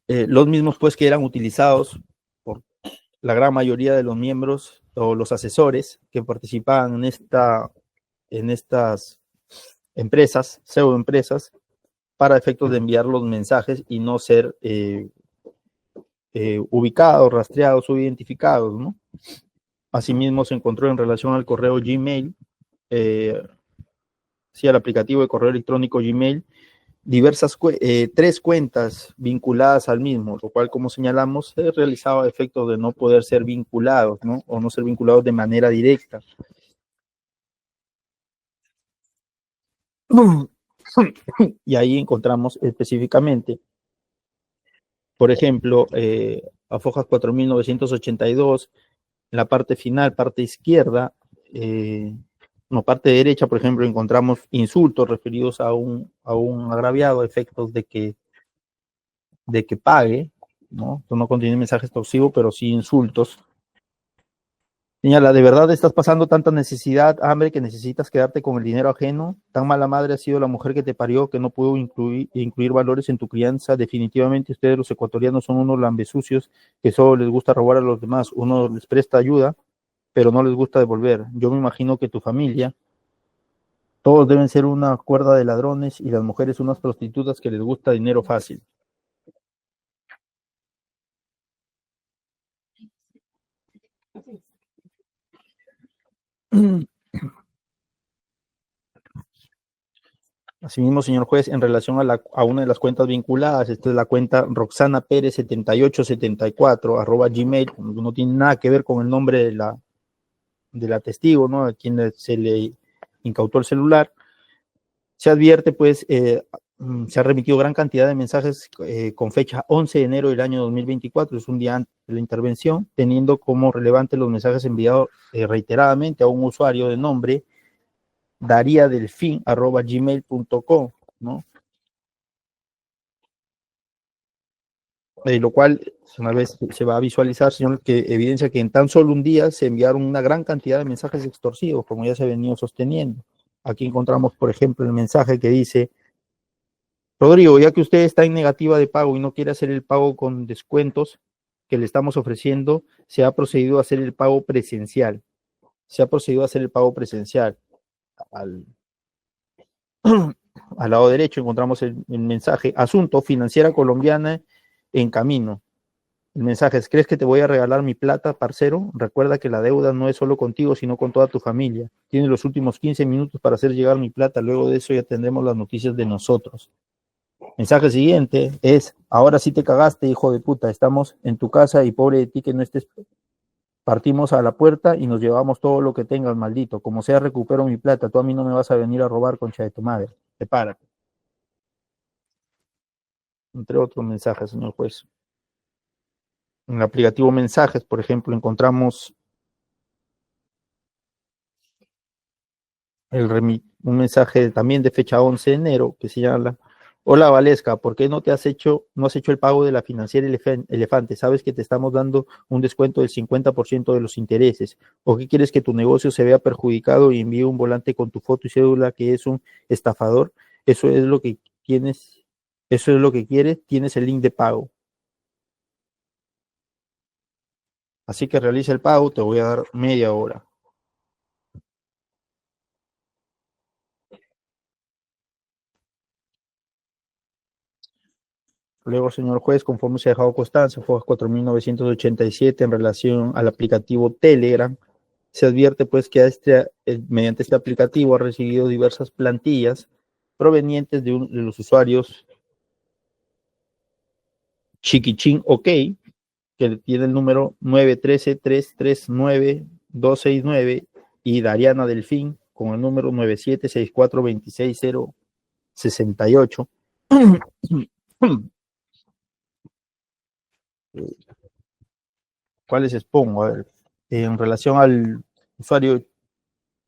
Los mismos, pues, que eran utilizados por la gran mayoría de los miembros o los asesores que participaban en estas empresas, pseudoempresas, para efectos de enviar los mensajes y no ser ubicados, rastreados o identificados, ¿no? Asimismo, se encontró en relación al correo Gmail, sí, al aplicativo de correo electrónico Gmail, diversas 3 cuentas vinculadas al mismo, lo cual, como señalamos, se realizaba a efectos de no poder ser vinculados, ¿no? O no ser vinculados de manera directa. Y ahí encontramos específicamente, por ejemplo, a Fojas 4982, en la parte final, parte izquierda, no, parte derecha, por ejemplo, encontramos insultos referidos a un agraviado a efectos de que pague, ¿no? Esto no contiene mensaje extorsivo, pero sí insultos. Señala, ¿de verdad estás pasando tanta necesidad, hambre, que necesitas quedarte con el dinero ajeno? ¿Tan mala madre ha sido la mujer que te parió que no pudo incluir valores en tu crianza? Definitivamente ustedes los ecuatorianos son unos lambesucios que solo les gusta robar a los demás. Uno les presta ayuda, pero no les gusta devolver. Yo me imagino que tu familia, todos deben ser una cuerda de ladrones y las mujeres unas prostitutas que les gusta dinero fácil. Asimismo, señor juez, en relación a una de las cuentas vinculadas, esta es la cuenta Roxana Pérez 7874 @gmail, no tiene nada que ver con el nombre de la testigo, ¿no? A quien se le incautó el celular. Se advierte, pues, se ha remitido gran cantidad de mensajes con fecha 11 de enero del año 2024, es un día antes de la intervención, teniendo como relevante los mensajes enviados reiteradamente a un usuario de nombre dariadelfin@gmail.com, ¿no? lo cual una vez se va a visualizar, señor, que evidencia que en tan solo un día se enviaron una gran cantidad de mensajes extorsivos, como ya se ha venido sosteniendo. Aquí encontramos, por ejemplo, el mensaje que dice: Rodrigo, ya que usted está en negativa de pago y no quiere hacer el pago con descuentos que le estamos ofreciendo, se ha procedido a hacer el pago presencial. Se ha procedido a hacer el pago presencial. Al lado derecho encontramos el mensaje: asunto, financiera colombiana en camino. El mensaje es: ¿crees que te voy a regalar mi plata, parcero? Recuerda que la deuda no es solo contigo, sino con toda tu familia. Tienes los últimos 15 minutos para hacer llegar mi plata. Luego de eso ya tendremos las noticias de nosotros. Mensaje siguiente es: ahora sí te cagaste, hijo de puta. Estamos en tu casa y pobre de ti que no estés. Partimos a la puerta y nos llevamos todo lo que tengas, maldito. Como sea, recupero mi plata. Tú a mí no me vas a venir a robar, concha de tu madre. Prepárate. Entre otros mensajes, señor juez. En el aplicativo Mensajes, por ejemplo, encontramos un mensaje también de fecha 11 de enero que señala: hola Valesca, ¿por qué no has hecho el pago de la financiera Elefante? Sabes que te estamos dando un descuento del 50% de los intereses. ¿O qué quieres, que tu negocio se vea perjudicado y envíe un volante con tu foto y cédula que es un estafador? Eso es lo que tienes, eso es lo que quieres, tienes el link de pago. Así que realiza el pago, te voy a dar media hora. Luego, señor juez, conforme se ha dejado constancia, FOJAS 4987, en relación al aplicativo Telegram, se advierte pues que mediante este aplicativo ha recibido diversas plantillas provenientes de los usuarios Chiquichín OK, que tiene el número 913-339-269, y Dariana Delfín con el número 9764266068. ¿Cuáles expongo? A ver, en relación al usuario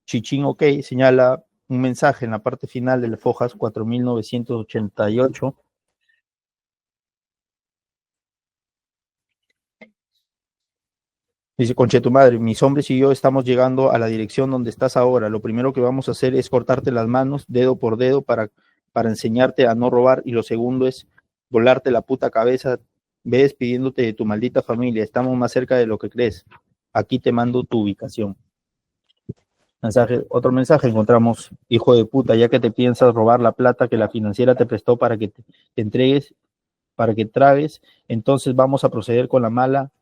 Chichín OK, señala un mensaje en la parte final de las FOJAS 4988. Dice: conche tu madre, mis hombres y yo estamos llegando a la dirección donde estás ahora. Lo primero que vamos a hacer es cortarte las manos, dedo por dedo, para enseñarte a no robar. Y lo segundo es volarte la puta cabeza. Ve despidiéndote de tu maldita familia. Estamos más cerca de lo que crees. Aquí te mando tu ubicación. Otro mensaje encontramos: hijo de puta, ya que te piensas robar la plata que la financiera te prestó para que te entregues, para que tragues, entonces vamos a proceder con la mala.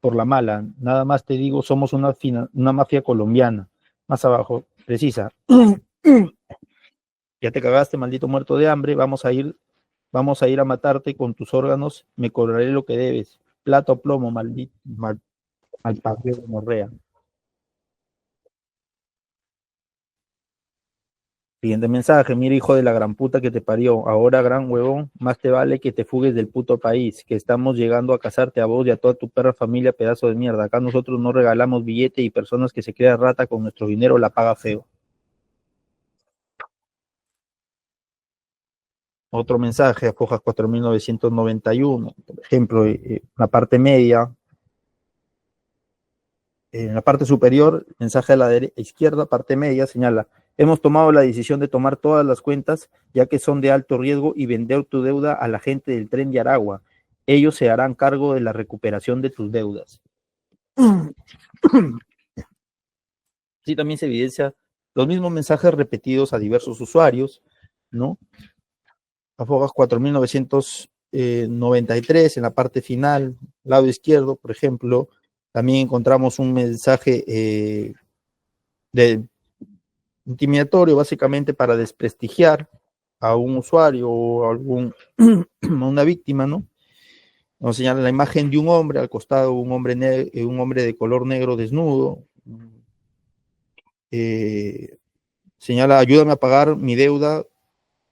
Por la mala, nada más te digo, somos una mafia colombiana. Más abajo, precisa: ya te cagaste, maldito muerto de hambre, vamos a ir a matarte con tus órganos, me cobraré lo que debes. Plata o plomo, maldito, mal padre de morrea. Siguiente mensaje: mira, hijo de la gran puta que te parió, ahora gran huevón, más te vale que te fugues del puto país, que estamos llegando a casarte a vos y a toda tu perra familia, pedazo de mierda. Acá nosotros no regalamos billete y personas que se crean rata con nuestro dinero la paga feo. Otro mensaje a FOJAS 4991, por ejemplo, la parte media, en la parte superior, mensaje a la izquierda, parte media, señala: hemos tomado la decisión de tomar todas las cuentas, ya que son de alto riesgo, y vender tu deuda a la gente del Tren de Aragua. Ellos se harán cargo de la recuperación de tus deudas. Sí, también se evidencia los mismos mensajes repetidos a diversos usuarios, ¿no? A FOJAS 4993, en la parte final, lado izquierdo, por ejemplo, también encontramos un mensaje de intimidatorio, básicamente para desprestigiar a un usuario o a una víctima, ¿no? Nos señala la imagen de un hombre, al costado un hombre de color negro desnudo. Señala: ayúdame a pagar mi deuda,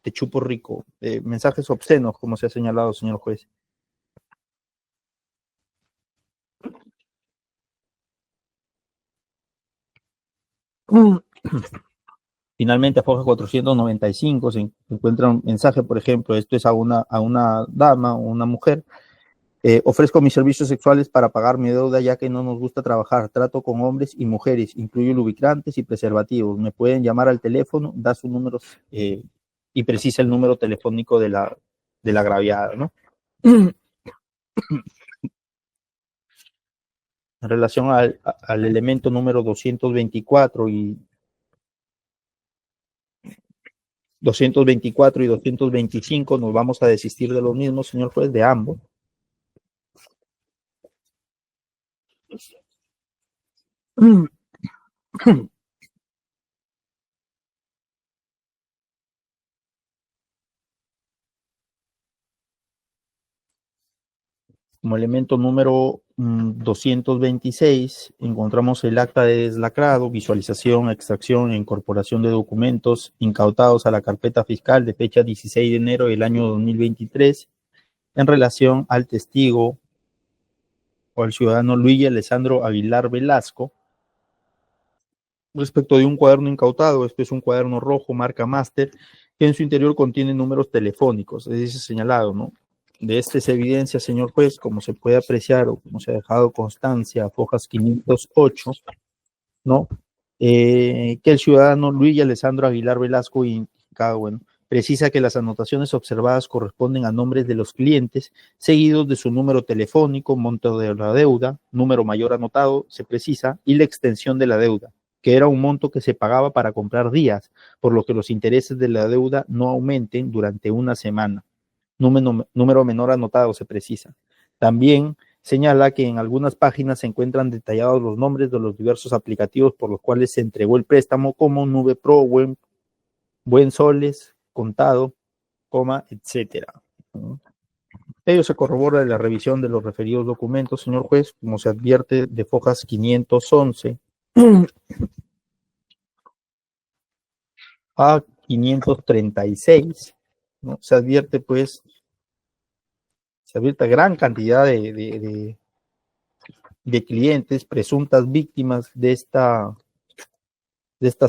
te chupo rico. Mensajes obscenos, como se ha señalado, señor juez. Finalmente, a FOJAS 495 se encuentra un mensaje, por ejemplo, esto es a una dama o una mujer, Ofrezco mis servicios sexuales para pagar mi deuda, ya que no nos gusta trabajar. Trato con hombres y mujeres, incluyo lubricantes y preservativos. Me pueden llamar al teléfono, da su número y precisa el número telefónico de la agraviada, ¿no? En relación al elemento número 224 y 225, nos vamos a desistir de los mismos, señor juez, de ambos. Como elemento número 226, encontramos el acta de deslacrado, visualización, extracción e incorporación de documentos incautados a la carpeta fiscal de fecha 16 de enero del año 2023 en relación al testigo o al ciudadano Luigi Alessandro Aguilar Velasco respecto de un cuaderno incautado. Este es un cuaderno rojo marca Master que en su interior contiene números telefónicos, es decir, señalado, ¿no? De este se evidencia, señor juez, como se puede apreciar o como se ha dejado constancia, hojas 508, ¿no? Que el ciudadano Luigi Alessandro Aguilar Velasco, indicado, bueno, precisa que las anotaciones observadas corresponden a nombres de los clientes, seguidos de su número telefónico, monto de la deuda, número mayor anotado, se precisa, y la extensión de la deuda, que era un monto que se pagaba para comprar días, por lo que los intereses de la deuda no aumenten durante una semana. Número menor anotado, se precisa. También señala que en algunas páginas se encuentran detallados los nombres de los diversos aplicativos por los cuales se entregó el préstamo, como Nube Pro, Buen Soles, Contado, etcétera. Ello se corrobora de la revisión de los referidos documentos, señor juez, como se advierte de hojas 511 a 536, ¿no? Se advierte, pues, gran cantidad de clientes, presuntas víctimas de estas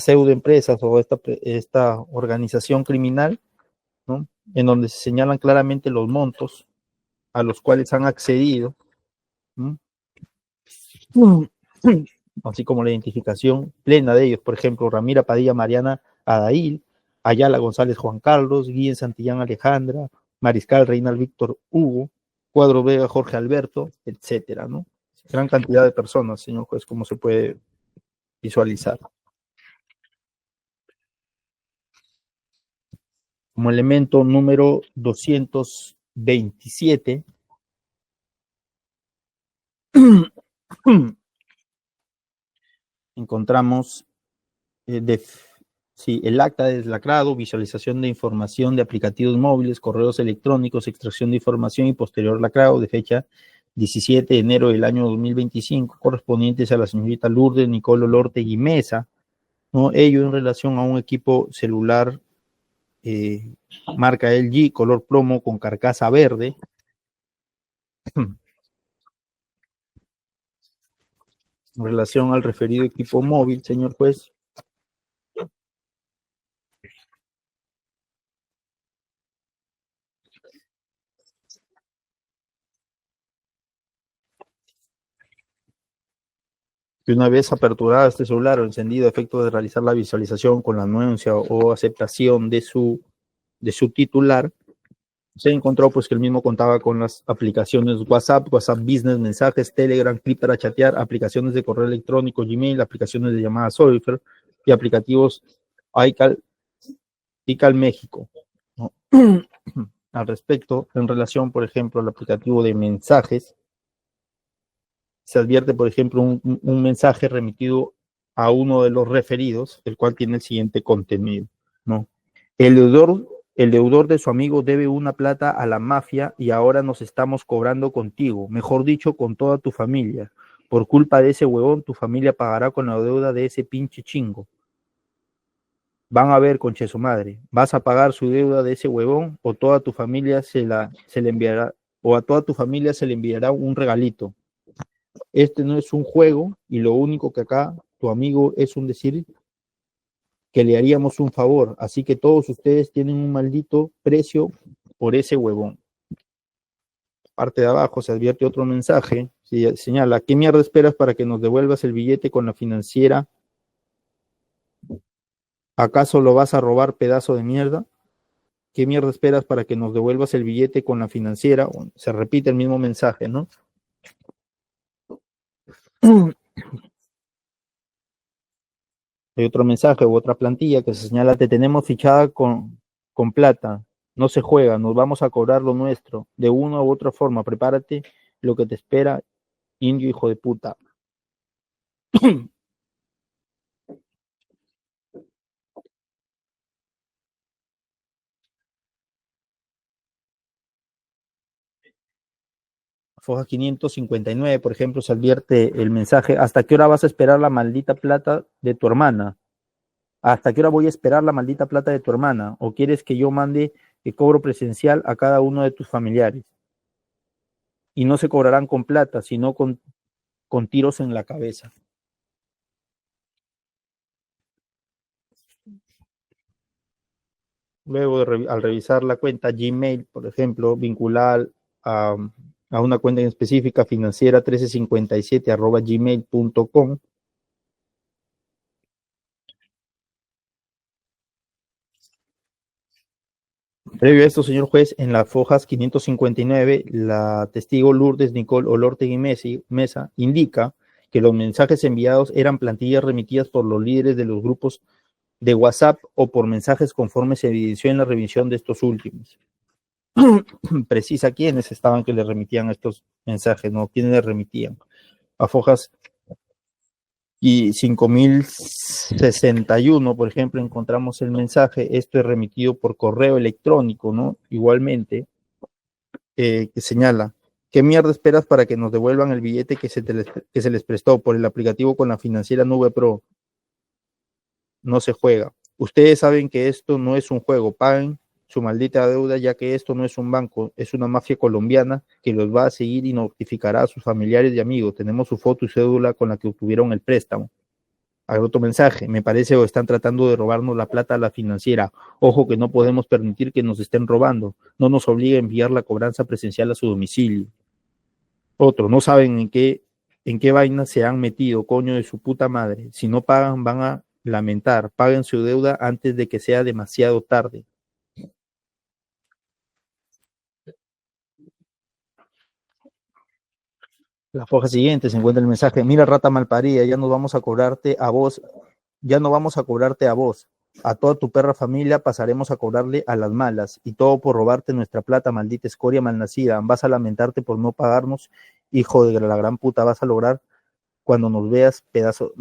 pseudoempresas o esta organización criminal, ¿no? En donde se señalan claramente los montos a los cuales han accedido, ¿no? Así como la identificación plena de ellos, por ejemplo, Ramira Padilla Mariana Adail, Ayala González Juan Carlos, Guillén Santillán Alejandra, Mariscal Reinal Víctor Hugo, Cuadro Vega Jorge Alberto, etcétera, ¿no? Gran cantidad de personas, señor juez, como se puede visualizar. Como elemento número 227, encontramos el acta de deslacrado, visualización de información de aplicativos móviles, correos electrónicos, extracción de información y posterior lacrado de fecha 17 de enero del año 2025, correspondientes a la señorita Lourdes Nicolo Lortegui Mesa, ¿no? Ello en relación a un equipo celular marca LG, color plomo con carcasa verde. En relación al referido equipo móvil, señor juez, que una vez aperturado este celular o encendido a efecto de realizar la visualización con la anuencia o aceptación de su titular, se encontró pues que el mismo contaba con las aplicaciones WhatsApp Business, mensajes, Telegram, Clip para chatear, aplicaciones de correo electrónico, Gmail, aplicaciones de llamada Software y aplicativos iCal México, ¿no? Al respecto, en relación, por ejemplo, al aplicativo de mensajes, se advierte, por ejemplo, un mensaje remitido a uno de los referidos, el cual tiene el siguiente contenido, ¿no? El deudor de su amigo debe una plata a la mafia y ahora nos estamos cobrando contigo, mejor dicho, con toda tu familia. Por culpa de ese huevón, tu familia pagará con la deuda de ese pinche chingo. Van a ver, conche su madre, vas a pagar su deuda de ese huevón o toda tu familia se le enviará, o a toda tu familia se le enviará un regalito. Este no es un juego y lo único que acá tu amigo es un decir que le haríamos un favor, así que todos ustedes tienen un maldito precio por ese huevón. parte de abajo se advierte otro mensaje, señala, ¿qué mierda esperas para que nos devuelvas el billete con la financiera? ¿Acaso lo vas a robar, pedazo de mierda? ¿Qué mierda esperas para que nos devuelvas el billete con la financiera? Se repite el mismo mensaje, ¿no? Hay otro mensaje u otra plantilla que se señala, te tenemos fichada con plata, no se juega, nos vamos a cobrar lo nuestro, de una u otra forma, prepárate lo que te espera, indio hijo de puta. Foja 559, por ejemplo, se advierte el mensaje, ¿hasta qué hora vas a esperar la maldita plata de tu hermana? ¿Hasta qué hora voy a esperar la maldita plata de tu hermana? ¿O quieres que yo mande el cobro presencial a cada uno de tus familiares? Y no se cobrarán con plata, sino con tiros en la cabeza. Luego, al revisar la cuenta Gmail, por ejemplo, vinculada a una cuenta en específica, financiera 1357@gmail.com. Previo a esto, señor juez, en las fojas 559, la testigo Lourdes Nicole Olortegui Mesa indica que los mensajes enviados eran plantillas remitidas por los líderes de los grupos de WhatsApp o por mensajes conforme se evidenció en la revisión de estos últimos. Precisa quiénes estaban que le remitían estos mensajes, ¿no? ¿Quiénes le remitían? A fojas y 5061, por ejemplo, encontramos el mensaje, esto es remitido por correo electrónico, ¿no? Igualmente, que señala, ¿qué mierda esperas para que nos devuelvan el billete que se les prestó por el aplicativo con la financiera Nube Pro? No se juega. Ustedes saben que esto no es un juego, paguen su maldita deuda, ya que esto no es un banco, es una mafia colombiana que los va a seguir y notificará a sus familiares y amigos. Tenemos su foto y cédula con la que obtuvieron el préstamo. Hay otro mensaje, me parece o están tratando de robarnos la plata a la financiera. Ojo que no podemos permitir que nos estén robando. No nos obliga a enviar la cobranza presencial a su domicilio. Otro, no saben en qué vaina se han metido, coño de su puta madre. Si no pagan, van a lamentar. Paguen su deuda antes de que sea demasiado tarde. La foja siguiente se encuentra el mensaje, mira rata malparida, ya no vamos a cobrarte a vos, a toda tu perra familia pasaremos a cobrarle a las malas, y todo por robarte nuestra plata, maldita escoria malnacida, vas a lamentarte por no pagarnos, hijo de la gran puta, vas a llorar cuando nos veas, pedazo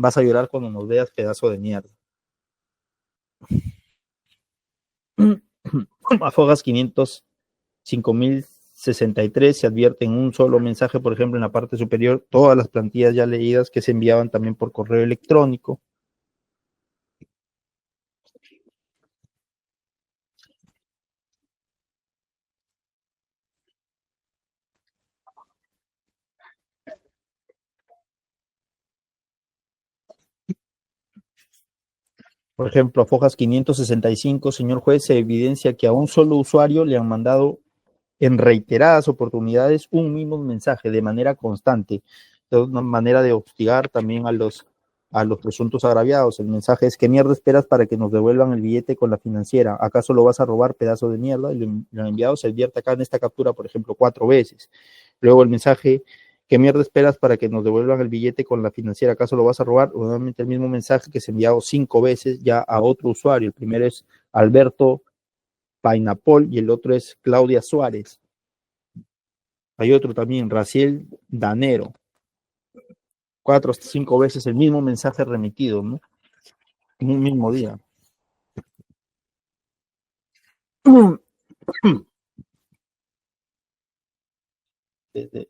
de mierda. A fogas 505.063 se advierte en un solo mensaje, por ejemplo, en la parte superior, todas las plantillas ya leídas que se enviaban también por correo electrónico. Por ejemplo, a fojas 565, señor juez, se evidencia que a un solo usuario le han mandado en reiteradas oportunidades un mismo mensaje de manera constante, de una manera de hostigar también a los presuntos agraviados. El mensaje es, ¿qué mierda esperas para que nos devuelvan el billete con la financiera? ¿Acaso lo vas a robar, pedazo de mierda? Y lo enviado se advierte acá en esta captura, por ejemplo, 4 veces. Luego el mensaje, ¿qué mierda esperas para que nos devuelvan el billete con la financiera? ¿Acaso lo vas a robar? Nuevamente el mismo mensaje que se ha enviado 5 veces ya a otro usuario. El primero es Alberto Painapol y el otro es Claudia Suárez. Hay otro también, Raciel Danero. 4 hasta 5 veces el mismo mensaje remitido, ¿no? En un mismo día. Desde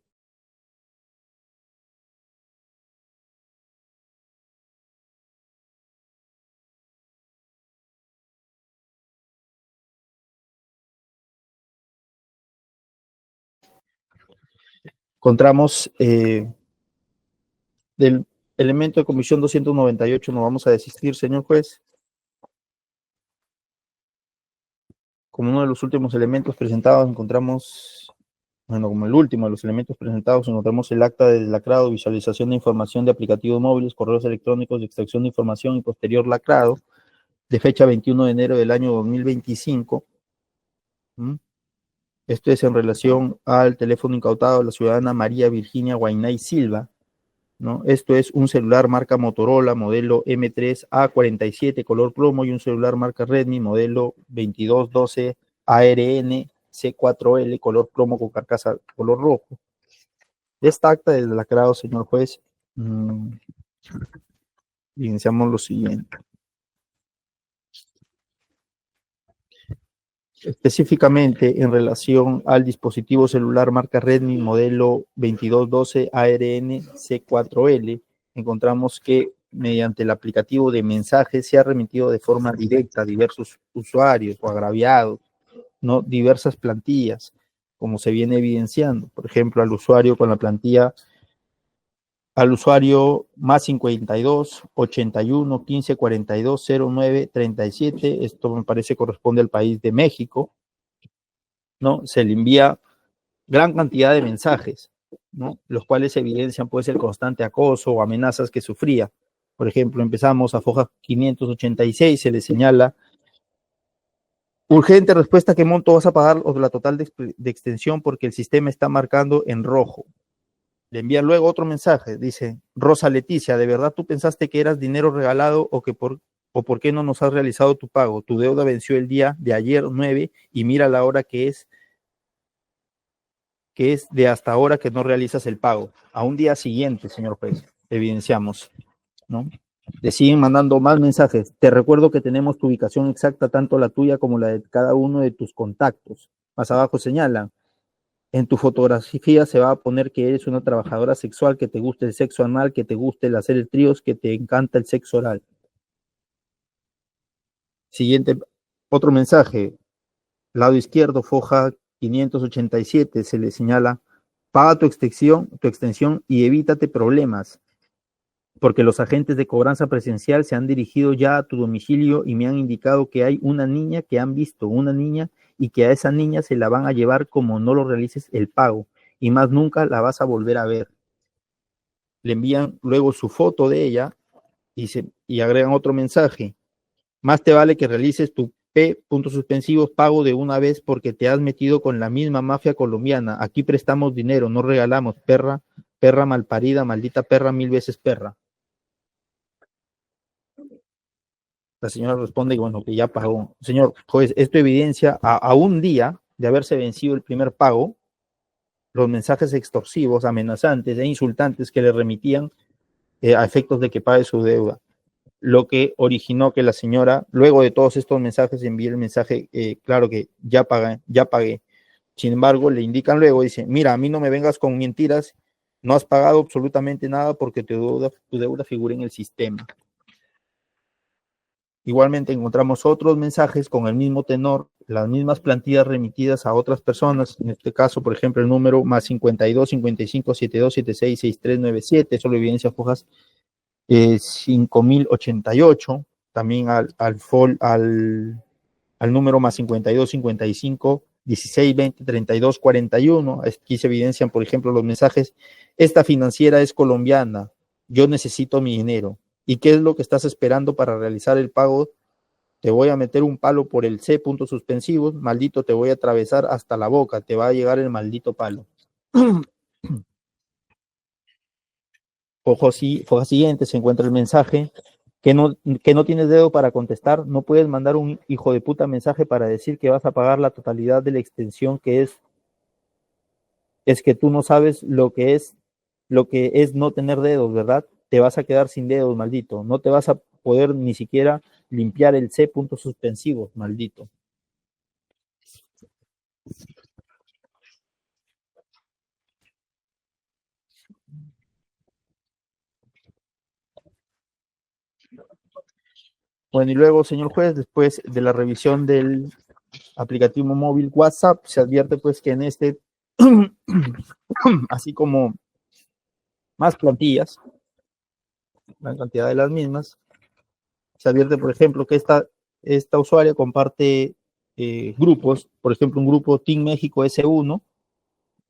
encontramos del elemento de comisión 298, no vamos a desistir, señor juez. Como uno de los últimos elementos presentados, encontramos Bueno, como el último de los elementos presentados, encontramos el acta de lacrado, visualización de información de aplicativos móviles, correos electrónicos de extracción de información y posterior lacrado, de fecha 21 de enero del año 2025. Esto es en relación al teléfono incautado de la ciudadana María Virginia Guaynay Silva, ¿no? Esto es un celular marca Motorola, modelo M3A47, color plomo, y un celular marca Redmi, modelo 2212 ARN C4L, color plomo con carcasa color rojo. Esta acta del lacrado, señor juez, evidenciamos lo siguiente. Específicamente en relación al dispositivo celular marca Redmi modelo 2212 ARN C4L, encontramos que mediante el aplicativo de mensajes se ha remitido de forma directa a diversos usuarios o agraviados, ¿no? Diversas plantillas, como se viene evidenciando. Por ejemplo, al usuario con la plantilla, al usuario más 52 81 15 42 09 37, esto me parece corresponde al país de México, ¿no? Se le envía gran cantidad de mensajes, ¿no? Los cuales evidencian pues el constante acoso o amenazas que sufría. Por ejemplo, empezamos a foja 586, se le señala: urgente respuesta, ¿qué monto vas a pagar o la total de extensión? Porque el sistema está marcando en rojo. Le envían luego otro mensaje, dice: Rosa Leticia, ¿de verdad tú pensaste que eras dinero regalado o por qué no nos has realizado tu pago? Tu deuda venció el día de ayer 9 y mira la hora que es de hasta ahora que no realizas el pago. A un día siguiente, señor juez, evidenciamos, ¿no? Le siguen mandando más mensajes. Te recuerdo que tenemos tu ubicación exacta, tanto la tuya como la de cada uno de tus contactos. Más abajo señalan: en tu fotografía se va a poner que eres una trabajadora sexual, que te gusta el sexo anal, que te gusta el hacer el tríos, que te encanta el sexo oral. Siguiente, otro mensaje, lado izquierdo, foja 587, se le señala: paga tu extensión y evítate problemas, porque los agentes de cobranza presencial se han dirigido ya a tu domicilio y me han indicado que hay una niña que han visto, una niña, y que a esa niña se la van a llevar como no lo realices el pago, y más nunca la vas a volver a ver. Le envían luego su foto de ella y agregan otro mensaje: más te vale que realices tu pago de una vez, porque te has metido con la misma mafia colombiana. Aquí prestamos dinero, no regalamos, perra malparida, maldita perra, 1000 veces perra. La señora responde que bueno, que ya pagó. Señor juez, esto evidencia a un día de haberse vencido el primer pago, los mensajes extorsivos, amenazantes e insultantes que le remitían a efectos de que pague su deuda, lo que originó que la señora, luego de todos estos mensajes, envíe el mensaje, claro que ya pagué. Sin embargo, le indican luego, dice: mira, a mí no me vengas con mentiras, no has pagado absolutamente nada porque tu deuda figura en el sistema. Igualmente encontramos otros mensajes con el mismo tenor, las mismas plantillas remitidas a otras personas, en este caso, por ejemplo, el número más 52 55 72 76 63 97, eso lo evidencia fojas 5088, también al número más 52 55 16 20 32 41. Aquí se evidencian, por ejemplo, los mensajes: esta financiera es colombiana, yo necesito mi dinero. ¿Y qué es lo que estás esperando para realizar el pago? Te voy a meter un palo por el C, puntos suspensivos, maldito, te voy a atravesar hasta la boca, te va a llegar el maldito palo. Foja siguiente se encuentra el mensaje: que no tienes dedo para contestar, no puedes mandar un hijo de puta mensaje para decir que vas a pagar la totalidad de la extensión, que es que tú no sabes lo que es no tener dedos, ¿verdad? Te vas a quedar sin dedos, maldito. No te vas a poder ni siquiera limpiar el C, puntos suspensivos, maldito. Bueno, y luego, señor juez, después de la revisión del aplicativo móvil WhatsApp, se advierte pues que en este, así como más plantillas, la cantidad de las mismas, se advierte, por ejemplo, que esta usuaria comparte grupos, por ejemplo, un grupo Team México S1,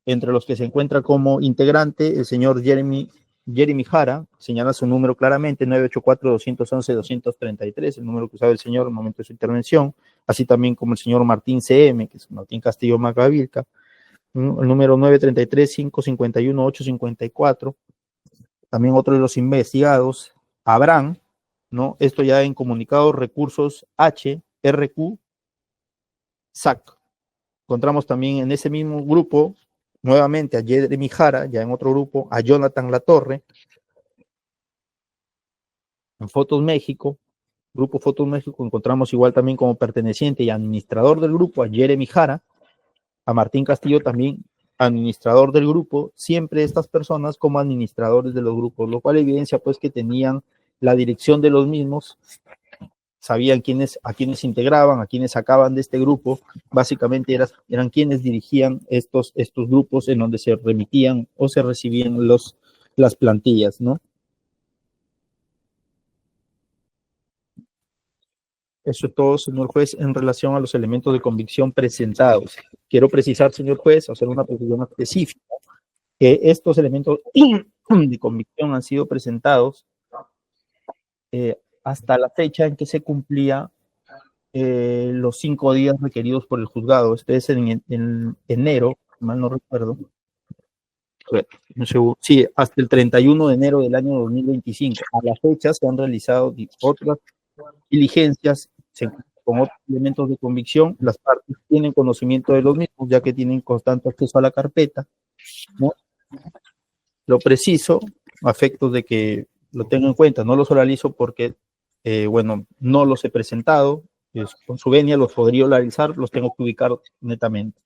entre los que se encuentra como integrante el señor Jeremy Jara, señala su número claramente, 984-211-233, el número que usaba el señor en el momento de su intervención, así también como el señor Martín CM, que es Martín Castillo Macavilca, el número 933-551-854, también otro de los investigados, Abraham, ¿no? Esto ya en comunicado recursos H, RQ, SAC. Encontramos también en ese mismo grupo, nuevamente a Jeremy Jara, ya en otro grupo, a Jonathan Latorre, en Fotos México, Grupo Fotos México, encontramos igual también como perteneciente y administrador del grupo a Jeremy Jara, a Martín Castillo también, administrador del grupo, siempre estas personas como administradores de los grupos, lo cual evidencia pues que tenían la dirección de los mismos, sabían a quiénes integraban, a quiénes sacaban de este grupo, básicamente eran quienes dirigían estos grupos en donde se remitían o se recibían las plantillas, ¿no? Eso es todo, señor juez, en relación a los elementos de convicción presentados. Quiero precisar, señor juez, hacer una precisión específica, que estos elementos de convicción han sido presentados hasta la fecha en que se cumplía los 5 días requeridos por el juzgado. Este es en enero, mal no recuerdo. Sí, hasta el 31 de enero del año 2025. A la fecha se han realizado otras diligencias con otros elementos de convicción. Las partes tienen conocimiento de los mismos, ya que tienen constante acceso a la carpeta, ¿no? Lo preciso, a efectos de que lo tengo en cuenta, no los oralizo porque, no los he presentado, con su venia los podría oralizar, los tengo que ubicar netamente.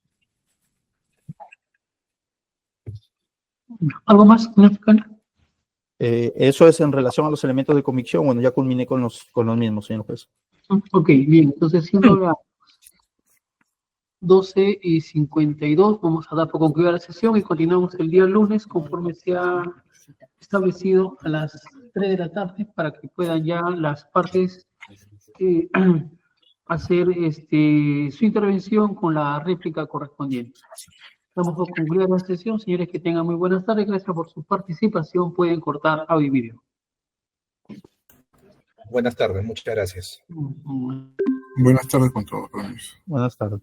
¿Algo más, señor fiscal? Eso es en relación a los elementos de convicción. Bueno, ya culminé con los mismos, señor juez. Ok, bien, entonces siendo las 12:52, vamos a dar por concluida la sesión y continuamos el día lunes conforme se ha establecido a las 3 de la tarde para que puedan ya las partes hacer su intervención con la réplica correspondiente. Vamos a concluir la sesión. Señores, que tengan muy buenas tardes. Gracias por su participación. Pueden cortar audio y video. Buenas tardes, muchas gracias. Buenas tardes con todos. Buenas tardes.